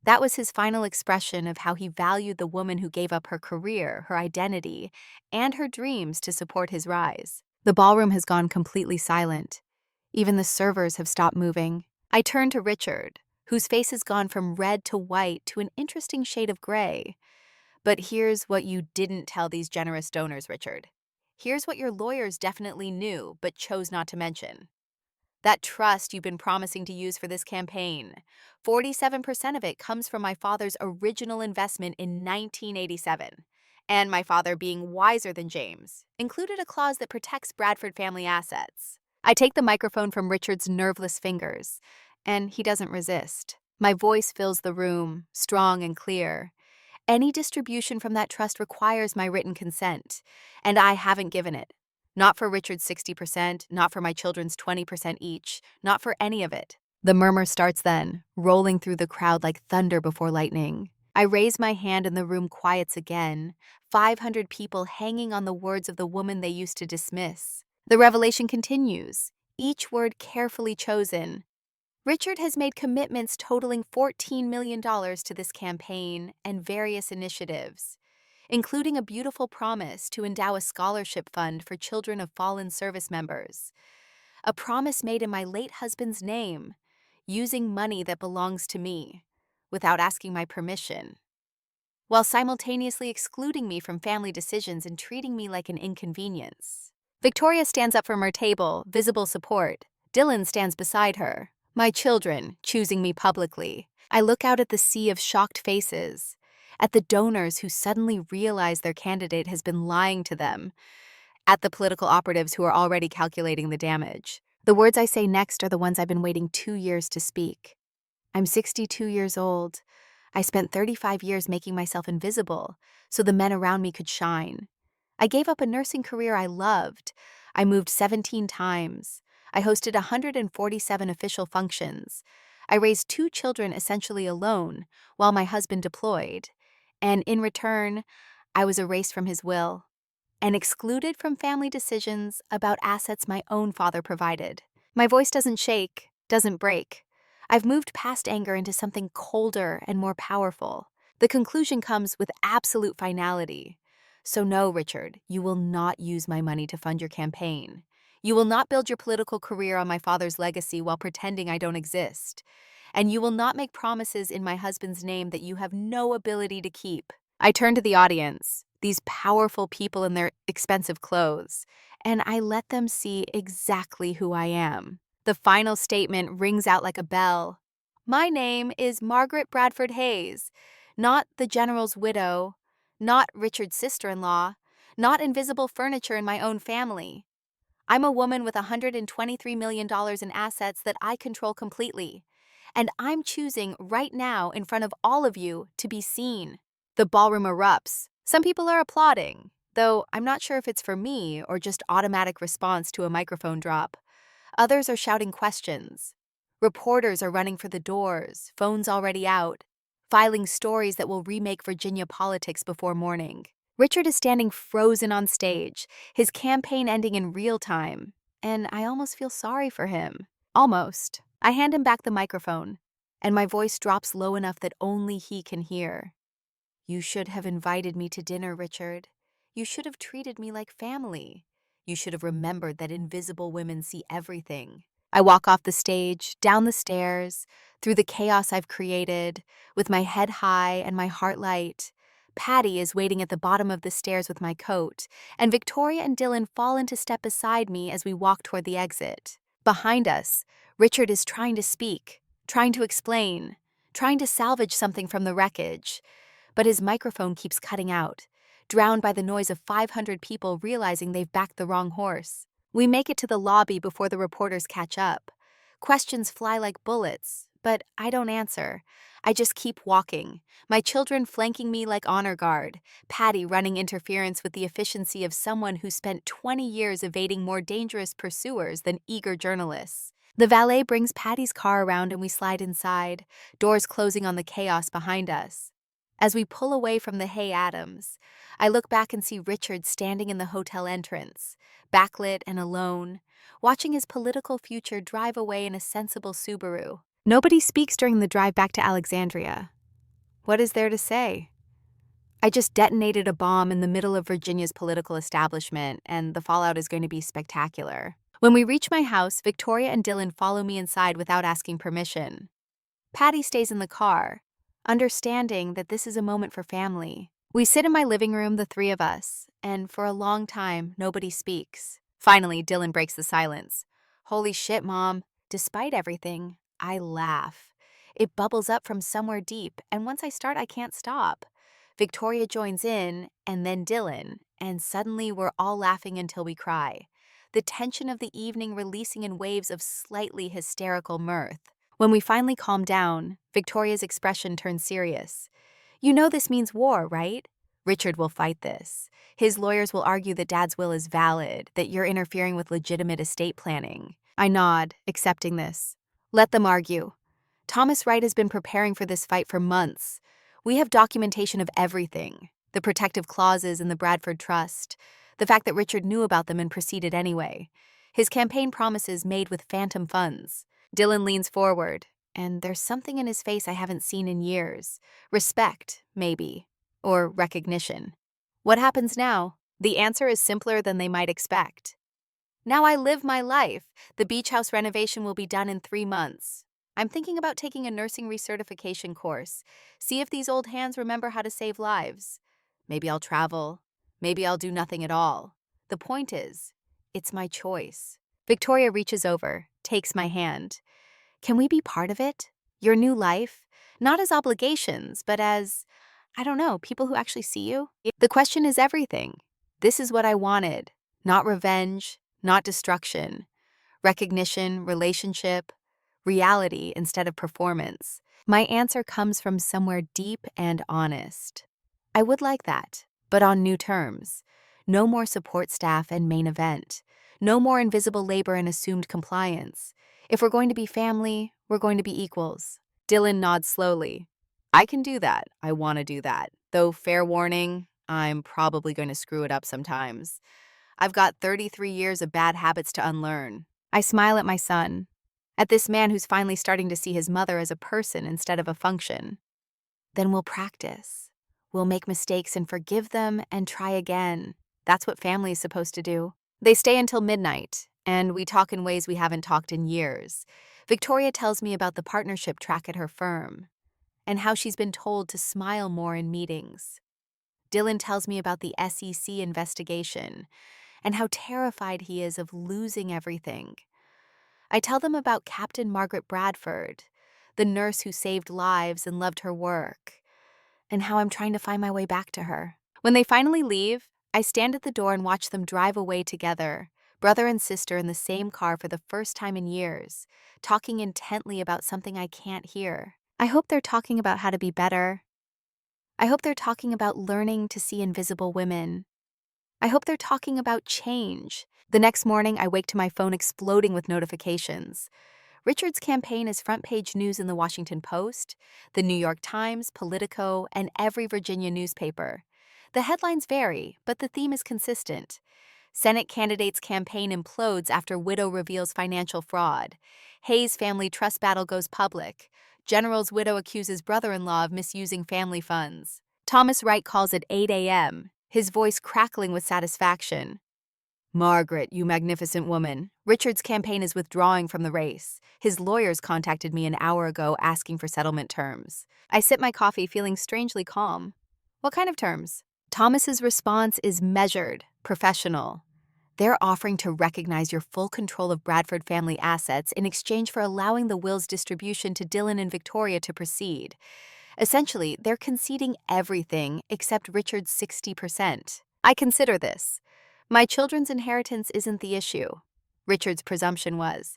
A: That was his final expression of how he valued the woman who gave up her career, her identity, and her dreams to support his rise. The ballroom has gone completely silent. Even the servers have stopped moving. I turn to Richard, whose face has gone from red to white to an interesting shade of gray. But here's what you didn't tell these generous donors, Richard. Here's what your lawyers definitely knew but chose not to mention. That trust you've been promising to use for this campaign. 47% of it comes from my father's original investment in 1987. And my father, being wiser than James, included a clause that protects Bradford family assets. I take the microphone from Richard's nerveless fingers, and he doesn't resist. My voice fills the room, strong and clear. Any distribution from that trust requires my written consent, and I haven't given it. Not for Richard's 60%, not for my children's 20% each, not for any of it. The murmur starts then, rolling through the crowd like thunder before lightning. I raise my hand and the room quiets again, 500 people hanging on the words of the woman they used to dismiss. The revelation continues, each word carefully chosen. Richard has made commitments totaling $14 million to this campaign and various initiatives, including a beautiful promise to endow a scholarship fund for children of fallen service members. A promise made in my late husband's name, using money that belongs to me, without asking my permission, while simultaneously excluding me from family decisions and treating me like an inconvenience. Victoria stands up from her table, visible support. Dylan stands beside her. My children, choosing me publicly. I look out at the sea of shocked faces, at the donors who suddenly realize their candidate has been lying to them, at the political operatives who are already calculating the damage. The words I say next are the ones I've been waiting 2 years to speak. I'm 62 years old. I spent 35 years making myself invisible so the men around me could shine. I gave up a nursing career I loved. I moved 17 times. I hosted 147 official functions. I raised 2 children essentially alone while my husband deployed. And in return, I was erased from his will and excluded from family decisions about assets my own father provided. My voice doesn't shake, doesn't break. I've moved past anger into something colder and more powerful. The conclusion comes with absolute finality. So no, Richard, you will not use my money to fund your campaign. You will not build your political career on my father's legacy while pretending I don't exist. And you will not make promises in my husband's name that you have no ability to keep. I turn to the audience, these powerful people in their expensive clothes, and I let them see exactly who I am. The final statement rings out like a bell. My name is Margaret Bradford Hayes, not the general's widow, not Richard's sister-in-law, not invisible furniture in my own family. I'm a woman with $123 million in assets that I control completely, and I'm choosing right now in front of all of you to be seen. The ballroom erupts. Some people are applauding, though I'm not sure if it's for me or just automatic response to a microphone drop. Others are shouting questions. Reporters are running for the doors, phones already out, filing stories that will remake Virginia politics before morning. Richard is standing frozen on stage, his campaign ending in real time, and I almost feel sorry for him. Almost. I hand him back the microphone, and my voice drops low enough that only he can hear. You should have invited me to dinner, Richard. You should have treated me like family. You should have remembered that invisible women see everything. I walk off the stage, down the stairs, through the chaos I've created, with my head high and my heart light. Patty is waiting at the bottom of the stairs with my coat, and Victoria and Dylan fall into step beside me as we walk toward the exit. Behind us, Richard is trying to speak, trying to explain, trying to salvage something from the wreckage. But his microphone keeps cutting out, drowned by the noise of 500 people realizing they've backed the wrong horse. We make it to the lobby before the reporters catch up. Questions fly like bullets, but I don't answer. I just keep walking, my children flanking me like honor guard, Patty running interference with the efficiency of someone who spent 20 years evading more dangerous pursuers than eager journalists. The valet brings Patty's car around and we slide inside, doors closing on the chaos behind us. As we pull away from the Hay Adams, I look back and see Richard standing in the hotel entrance, backlit and alone, watching his political future drive away in a sensible Subaru. Nobody speaks during the drive back to Alexandria. What is there to say? I just detonated a bomb in the middle of Virginia's political establishment, and the fallout is going to be spectacular. When we reach my house, Victoria and Dylan follow me inside without asking permission. Patty stays in the car, understanding that this is a moment for family. We sit in my living room, the three of us, and for a long time, nobody speaks. Finally, Dylan breaks the silence. Holy shit, Mom. Despite everything, I laugh. It bubbles up from somewhere deep, and once I start, I can't stop. Victoria joins in, and then Dylan, and suddenly we're all laughing until we cry. The tension of the evening releasing in waves of slightly hysterical mirth. When we finally calm down, Victoria's expression turns serious. You know this means war, right? Richard will fight this. His lawyers will argue that Dad's will is valid, that you're interfering with legitimate estate planning. I nod, accepting this. Let them argue. Thomas Wright has been preparing for this fight for months. We have documentation of everything. The protective clauses in the Bradford Trust. The fact that Richard knew about them and proceeded anyway. His campaign promises made with phantom funds. Dylan leans forward, and there's something in his face I haven't seen in years. Respect, maybe. Or recognition. What happens now? The answer is simpler than they might expect. Now I live my life. The beach house renovation will be done in 3 months. I'm thinking about taking a nursing recertification course. See if these old hands remember how to save lives. Maybe I'll travel. Maybe I'll do nothing at all. The point is, it's my choice. Victoria reaches over, takes my hand. Can we be part of it? Your new life? Not as obligations, but as, I don't know, people who actually see you? The question is everything. This is what I wanted. Not revenge, not destruction. Recognition, relationship, reality instead of performance. My answer comes from somewhere deep and honest. I would like that, but on new terms. No more support staff and main event. No more invisible labor and assumed compliance. If we're going to be family, we're going to be equals. Dylan nods slowly. I can do that. I want to do that. Though, fair warning, I'm probably going to screw it up sometimes. I've got 33 years of bad habits to unlearn. I smile at my son, at this man who's finally starting to see his mother as a person instead of a function. Then we'll practice. We'll make mistakes and forgive them and try again. That's what family is supposed to do. They stay until midnight, and we talk in ways we haven't talked in years. Victoria tells me about the partnership track at her firm, and how she's been told to smile more in meetings. Dylan tells me about the SEC investigation, and how terrified he is of losing everything. I tell them about Captain Margaret Bradford, the nurse who saved lives and loved her work, and how I'm trying to find my way back to her. When they finally leave, I stand at the door and watch them drive away together, brother and sister in the same car for the first time in years, talking intently about something I can't hear. I hope they're talking about how to be better. I hope they're talking about learning to see invisible women. I hope they're talking about change. The next morning, I wake to my phone exploding with notifications. Richard's campaign is front-page news in the Washington Post, the New York Times, Politico, and every Virginia newspaper. The headlines vary, but the theme is consistent. Senate candidate's campaign implodes after widow reveals financial fraud. Hayes family trust battle goes public. General's widow accuses brother-in-law of misusing family funds. Thomas Wright calls at 8 a.m., his voice crackling with satisfaction. Margaret, you magnificent woman. Richard's campaign is withdrawing from the race. His lawyers contacted me an hour ago asking for settlement terms. I sip my coffee feeling strangely calm. What kind of terms? Thomas's response is measured, professional. They're offering to recognize your full control of Bradford family assets in exchange for allowing the will's distribution to Dylan and Victoria to proceed. Essentially, they're conceding everything except Richard's 60%. I consider this. My children's inheritance isn't the issue. Richard's presumption was.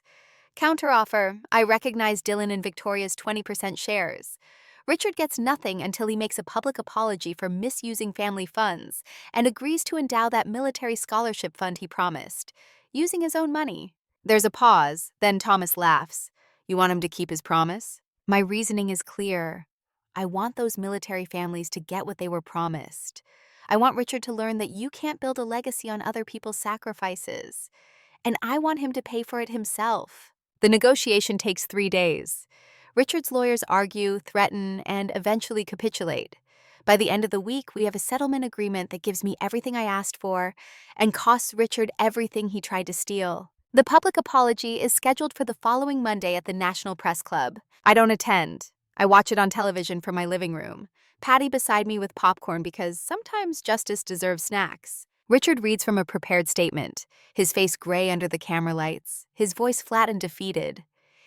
A: Counteroffer, I recognize Dylan and Victoria's 20% shares. Richard gets nothing until he makes a public apology for misusing family funds and agrees to endow that military scholarship fund he promised, using his own money. There's a pause, then Thomas laughs. You want him to keep his promise? My reasoning is clear. I want those military families to get what they were promised. I want Richard to learn that you can't build a legacy on other people's sacrifices. And I want him to pay for it himself. The negotiation takes 3 days. Richard's lawyers argue, threaten, and eventually capitulate. By the end of the week, we have a settlement agreement that gives me everything I asked for and costs Richard everything he tried to steal. The public apology is scheduled for the following Monday at the National Press Club. I don't attend. I watch it on television from my living room, Patty beside me with popcorn because sometimes justice deserves snacks. Richard reads from a prepared statement, his face gray under the camera lights, his voice flat and defeated.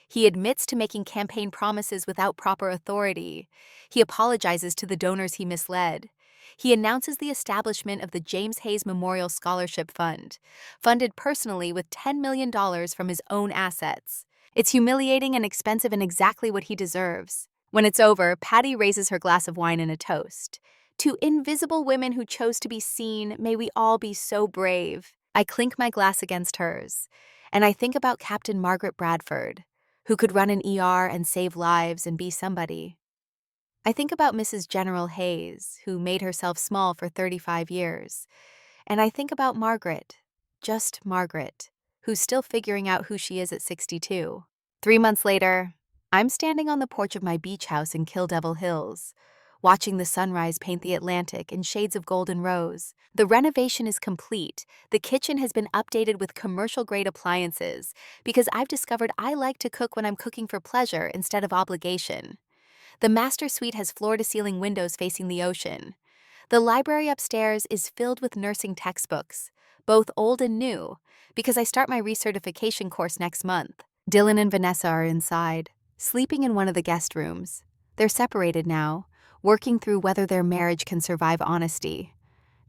A: He admits to making campaign promises without proper authority. He apologizes to the donors he misled. He announces the establishment of the James Hayes Memorial Scholarship Fund, funded personally with $10 million from his own assets. It's humiliating and expensive and exactly what he deserves. When it's over, Patty raises her glass of wine in a toast. To invisible women who chose to be seen, may we all be so brave. I clink my glass against hers, and I think about Captain Margaret Bradford, who could run an ER and save lives and be somebody. I think about Mrs. General Hayes, who made herself small for 35 years. And I think about Margaret, just Margaret, who's still figuring out who she is at 62. 3 months later, I'm standing on the porch of my beach house in Kill Devil Hills, watching the sunrise paint the Atlantic in shades of golden rose. The renovation is complete. The kitchen has been updated with commercial-grade appliances because I've discovered I like to cook when I'm cooking for pleasure instead of obligation. The master suite has floor-to-ceiling windows facing the ocean. The library upstairs is filled with nursing textbooks, both old and new, because I start my recertification course next month. Dylan and Vanessa are inside, sleeping in one of the guest rooms. They're separated now, working through whether their marriage can survive honesty.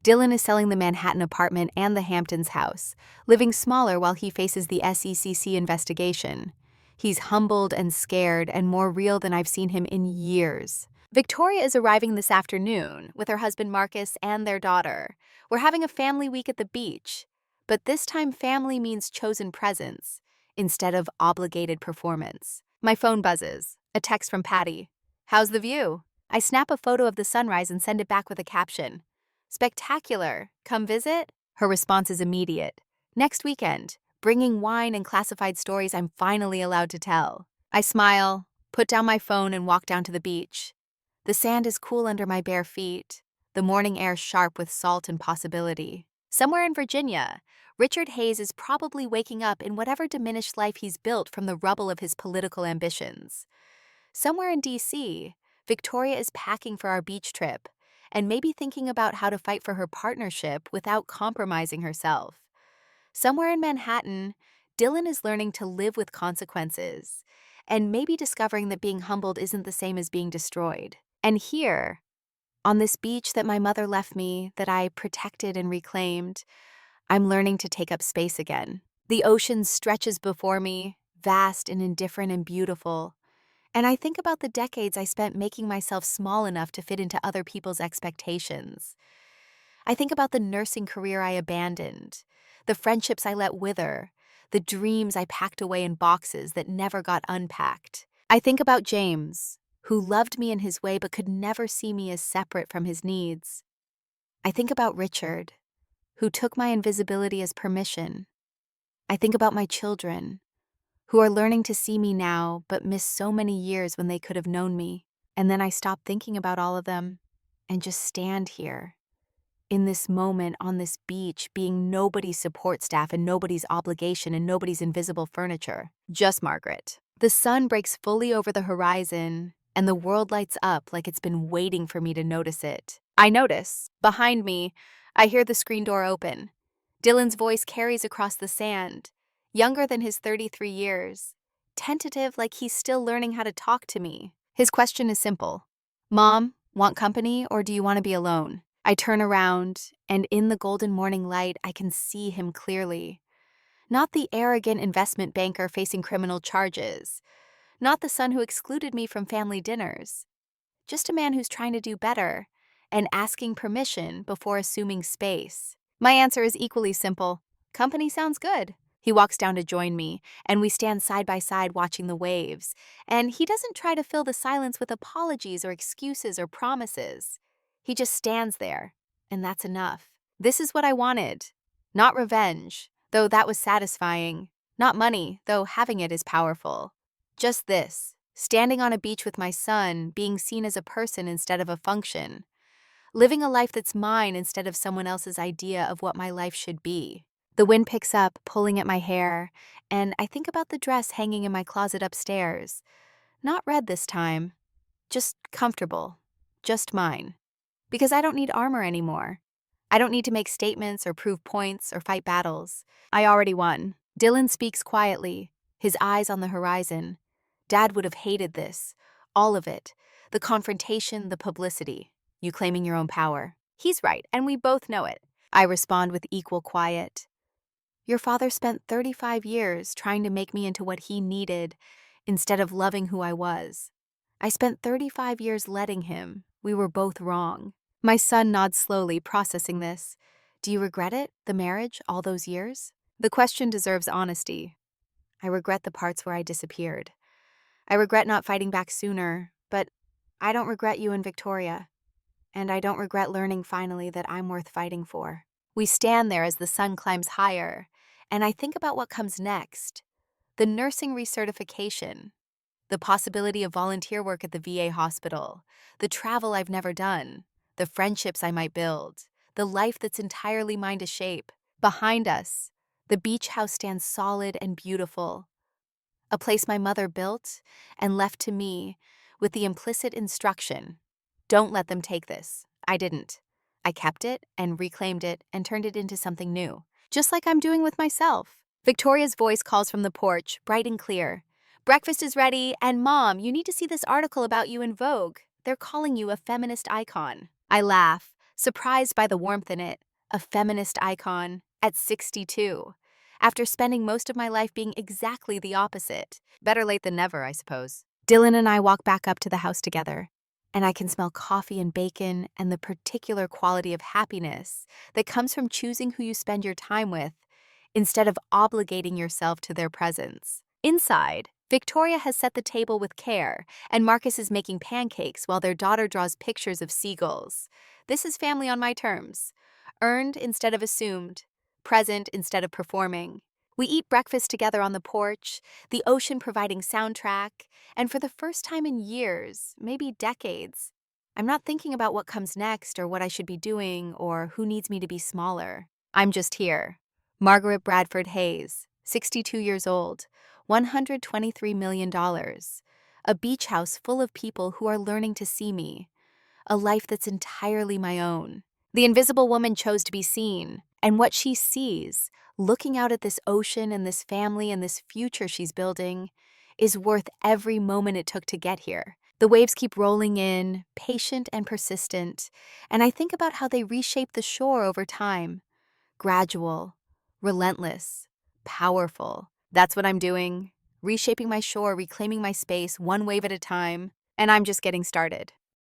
A: Dylan is selling the Manhattan apartment and the Hamptons house, living smaller while he faces the SECC investigation. He's humbled and scared and more real than I've seen him in years. Victoria is arriving this afternoon with her husband Marcus and their daughter. We're having a family week at the beach, but this time family means chosen presence instead of obligated performance. My phone buzzes, a text from Patty. How's the view? I snap a photo of the sunrise and send it back with a caption. Spectacular. Come visit? Her response is immediate. Next weekend, bringing wine and classified stories I'm finally allowed to tell. I smile, put down my phone and walk down to the beach. The sand is cool under my bare feet, the morning air sharp with salt and possibility. Somewhere in Virginia, Richard Hayes is probably waking up in whatever diminished life he's built from the rubble of his political ambitions. Somewhere in D.C., Victoria is packing for our beach trip and maybe thinking about how to fight for her partnership without compromising herself. Somewhere in Manhattan, Dylan is learning to live with consequences and maybe discovering that being humbled isn't the same as being destroyed. And here, on this beach that my mother left me, that I protected and reclaimed, I'm learning to take up space again. The ocean stretches before me, vast and indifferent and beautiful. And I think about the decades I spent making myself small enough to fit into other people's expectations. I think about the nursing career I abandoned, the friendships I let wither, the dreams I packed away in boxes that never got unpacked. I think about James, who loved me in his way but could never see me as separate from his needs. I think about Richard, who took my invisibility as permission. I think about my children, who are learning to see me now but miss so many years when they could have known me. And then I stop thinking about all of them and just stand here, in this moment on this beach, being nobody's support staff and nobody's obligation and nobody's invisible furniture. Just Margaret. The sun breaks fully over the horizon, and the world lights up like it's been waiting for me to notice it. I notice. Behind me, I hear the screen door open. Dylan's voice carries across the sand, younger than his 33 years, tentative like he's still learning how to talk to me. His question is simple. Mom, want company or do you want to be alone? I turn around, and in the golden morning light, I can see him clearly. Not the arrogant investment banker facing criminal charges. Not the son who excluded me from family dinners. Just a man who's trying to do better and asking permission before assuming space. My answer is equally simple. Company sounds good. He walks down to join me, and we stand side by side watching the waves. And he doesn't try to fill the silence with apologies or excuses or promises. He just stands there, and that's enough. This is what I wanted. Not revenge, though that was satisfying. Not money, though having it is powerful. Just this, Standing on a beach with my son, being seen as a person instead of a function. Living a life that's mine instead of someone else's idea of what my life should be. The wind picks up, pulling at my hair, and I think about the dress hanging in my closet upstairs. Not red this time, just comfortable, just mine. Because I don't need armor anymore. I don't need to make statements or prove points or fight battles. I already won. Dylan speaks quietly, his eyes on the horizon. Dad would have hated this. All of it. The confrontation, the publicity. You claiming your own power. He's right, and we both know it. I respond with equal quiet. Your father spent 35 years trying to make me into what he needed instead of loving who I was. I spent 35 years letting him. We were both wrong. My son nods slowly, processing this. Do you regret it, the marriage, all those years? The question deserves honesty. I regret the parts where I disappeared. I regret not fighting back sooner, but I don't regret you and Victoria. And I don't regret learning finally that I'm worth fighting for. We stand there as the sun climbs higher, and I think about what comes next. The nursing recertification, the possibility of volunteer work at the VA hospital, the travel I've never done, the friendships I might build, the life that's entirely mine to shape. Behind us, the beach house stands solid and beautiful, a place my mother built and left to me with the implicit instruction, don't let them take this. I didn't. I kept it and reclaimed it and turned it into something new, just like I'm doing with myself. Victoria's voice calls from the porch, bright and clear. Breakfast is ready, and Mom, you need to see this article about you in Vogue. They're calling you a feminist icon. I laugh, surprised by the warmth in it. A feminist icon at 62. After spending most of my life being exactly the opposite. Better late than never, I suppose. Dylan and I walk back up to the house together, and I can smell coffee and bacon and the particular quality of happiness that comes from choosing who you spend your time with instead of obligating yourself to their presence. Inside, Victoria has set the table with care, and Marcus is making pancakes while their daughter draws pictures of seagulls. This is family on my terms. Earned instead of assumed. Present instead of performing. We eat breakfast together on the porch, the ocean providing soundtrack, and for the first time in years, maybe decades, I'm not thinking about what comes next or what I should be doing or who needs me to be smaller. I'm just here. Margaret Bradford Hayes, 62 years old, $123 million, a beach house full of people who are learning to see me, a life that's entirely my own. The invisible woman chose to be seen, and what she sees, looking out at this ocean and this family and this future she's building, is worth every moment it took to get here. The waves keep rolling in, patient and persistent, and I think about how they reshape the shore over time. Gradual, relentless, powerful. That's what I'm doing. Reshaping my shore, reclaiming my space, one wave at a time, and I'm just getting started.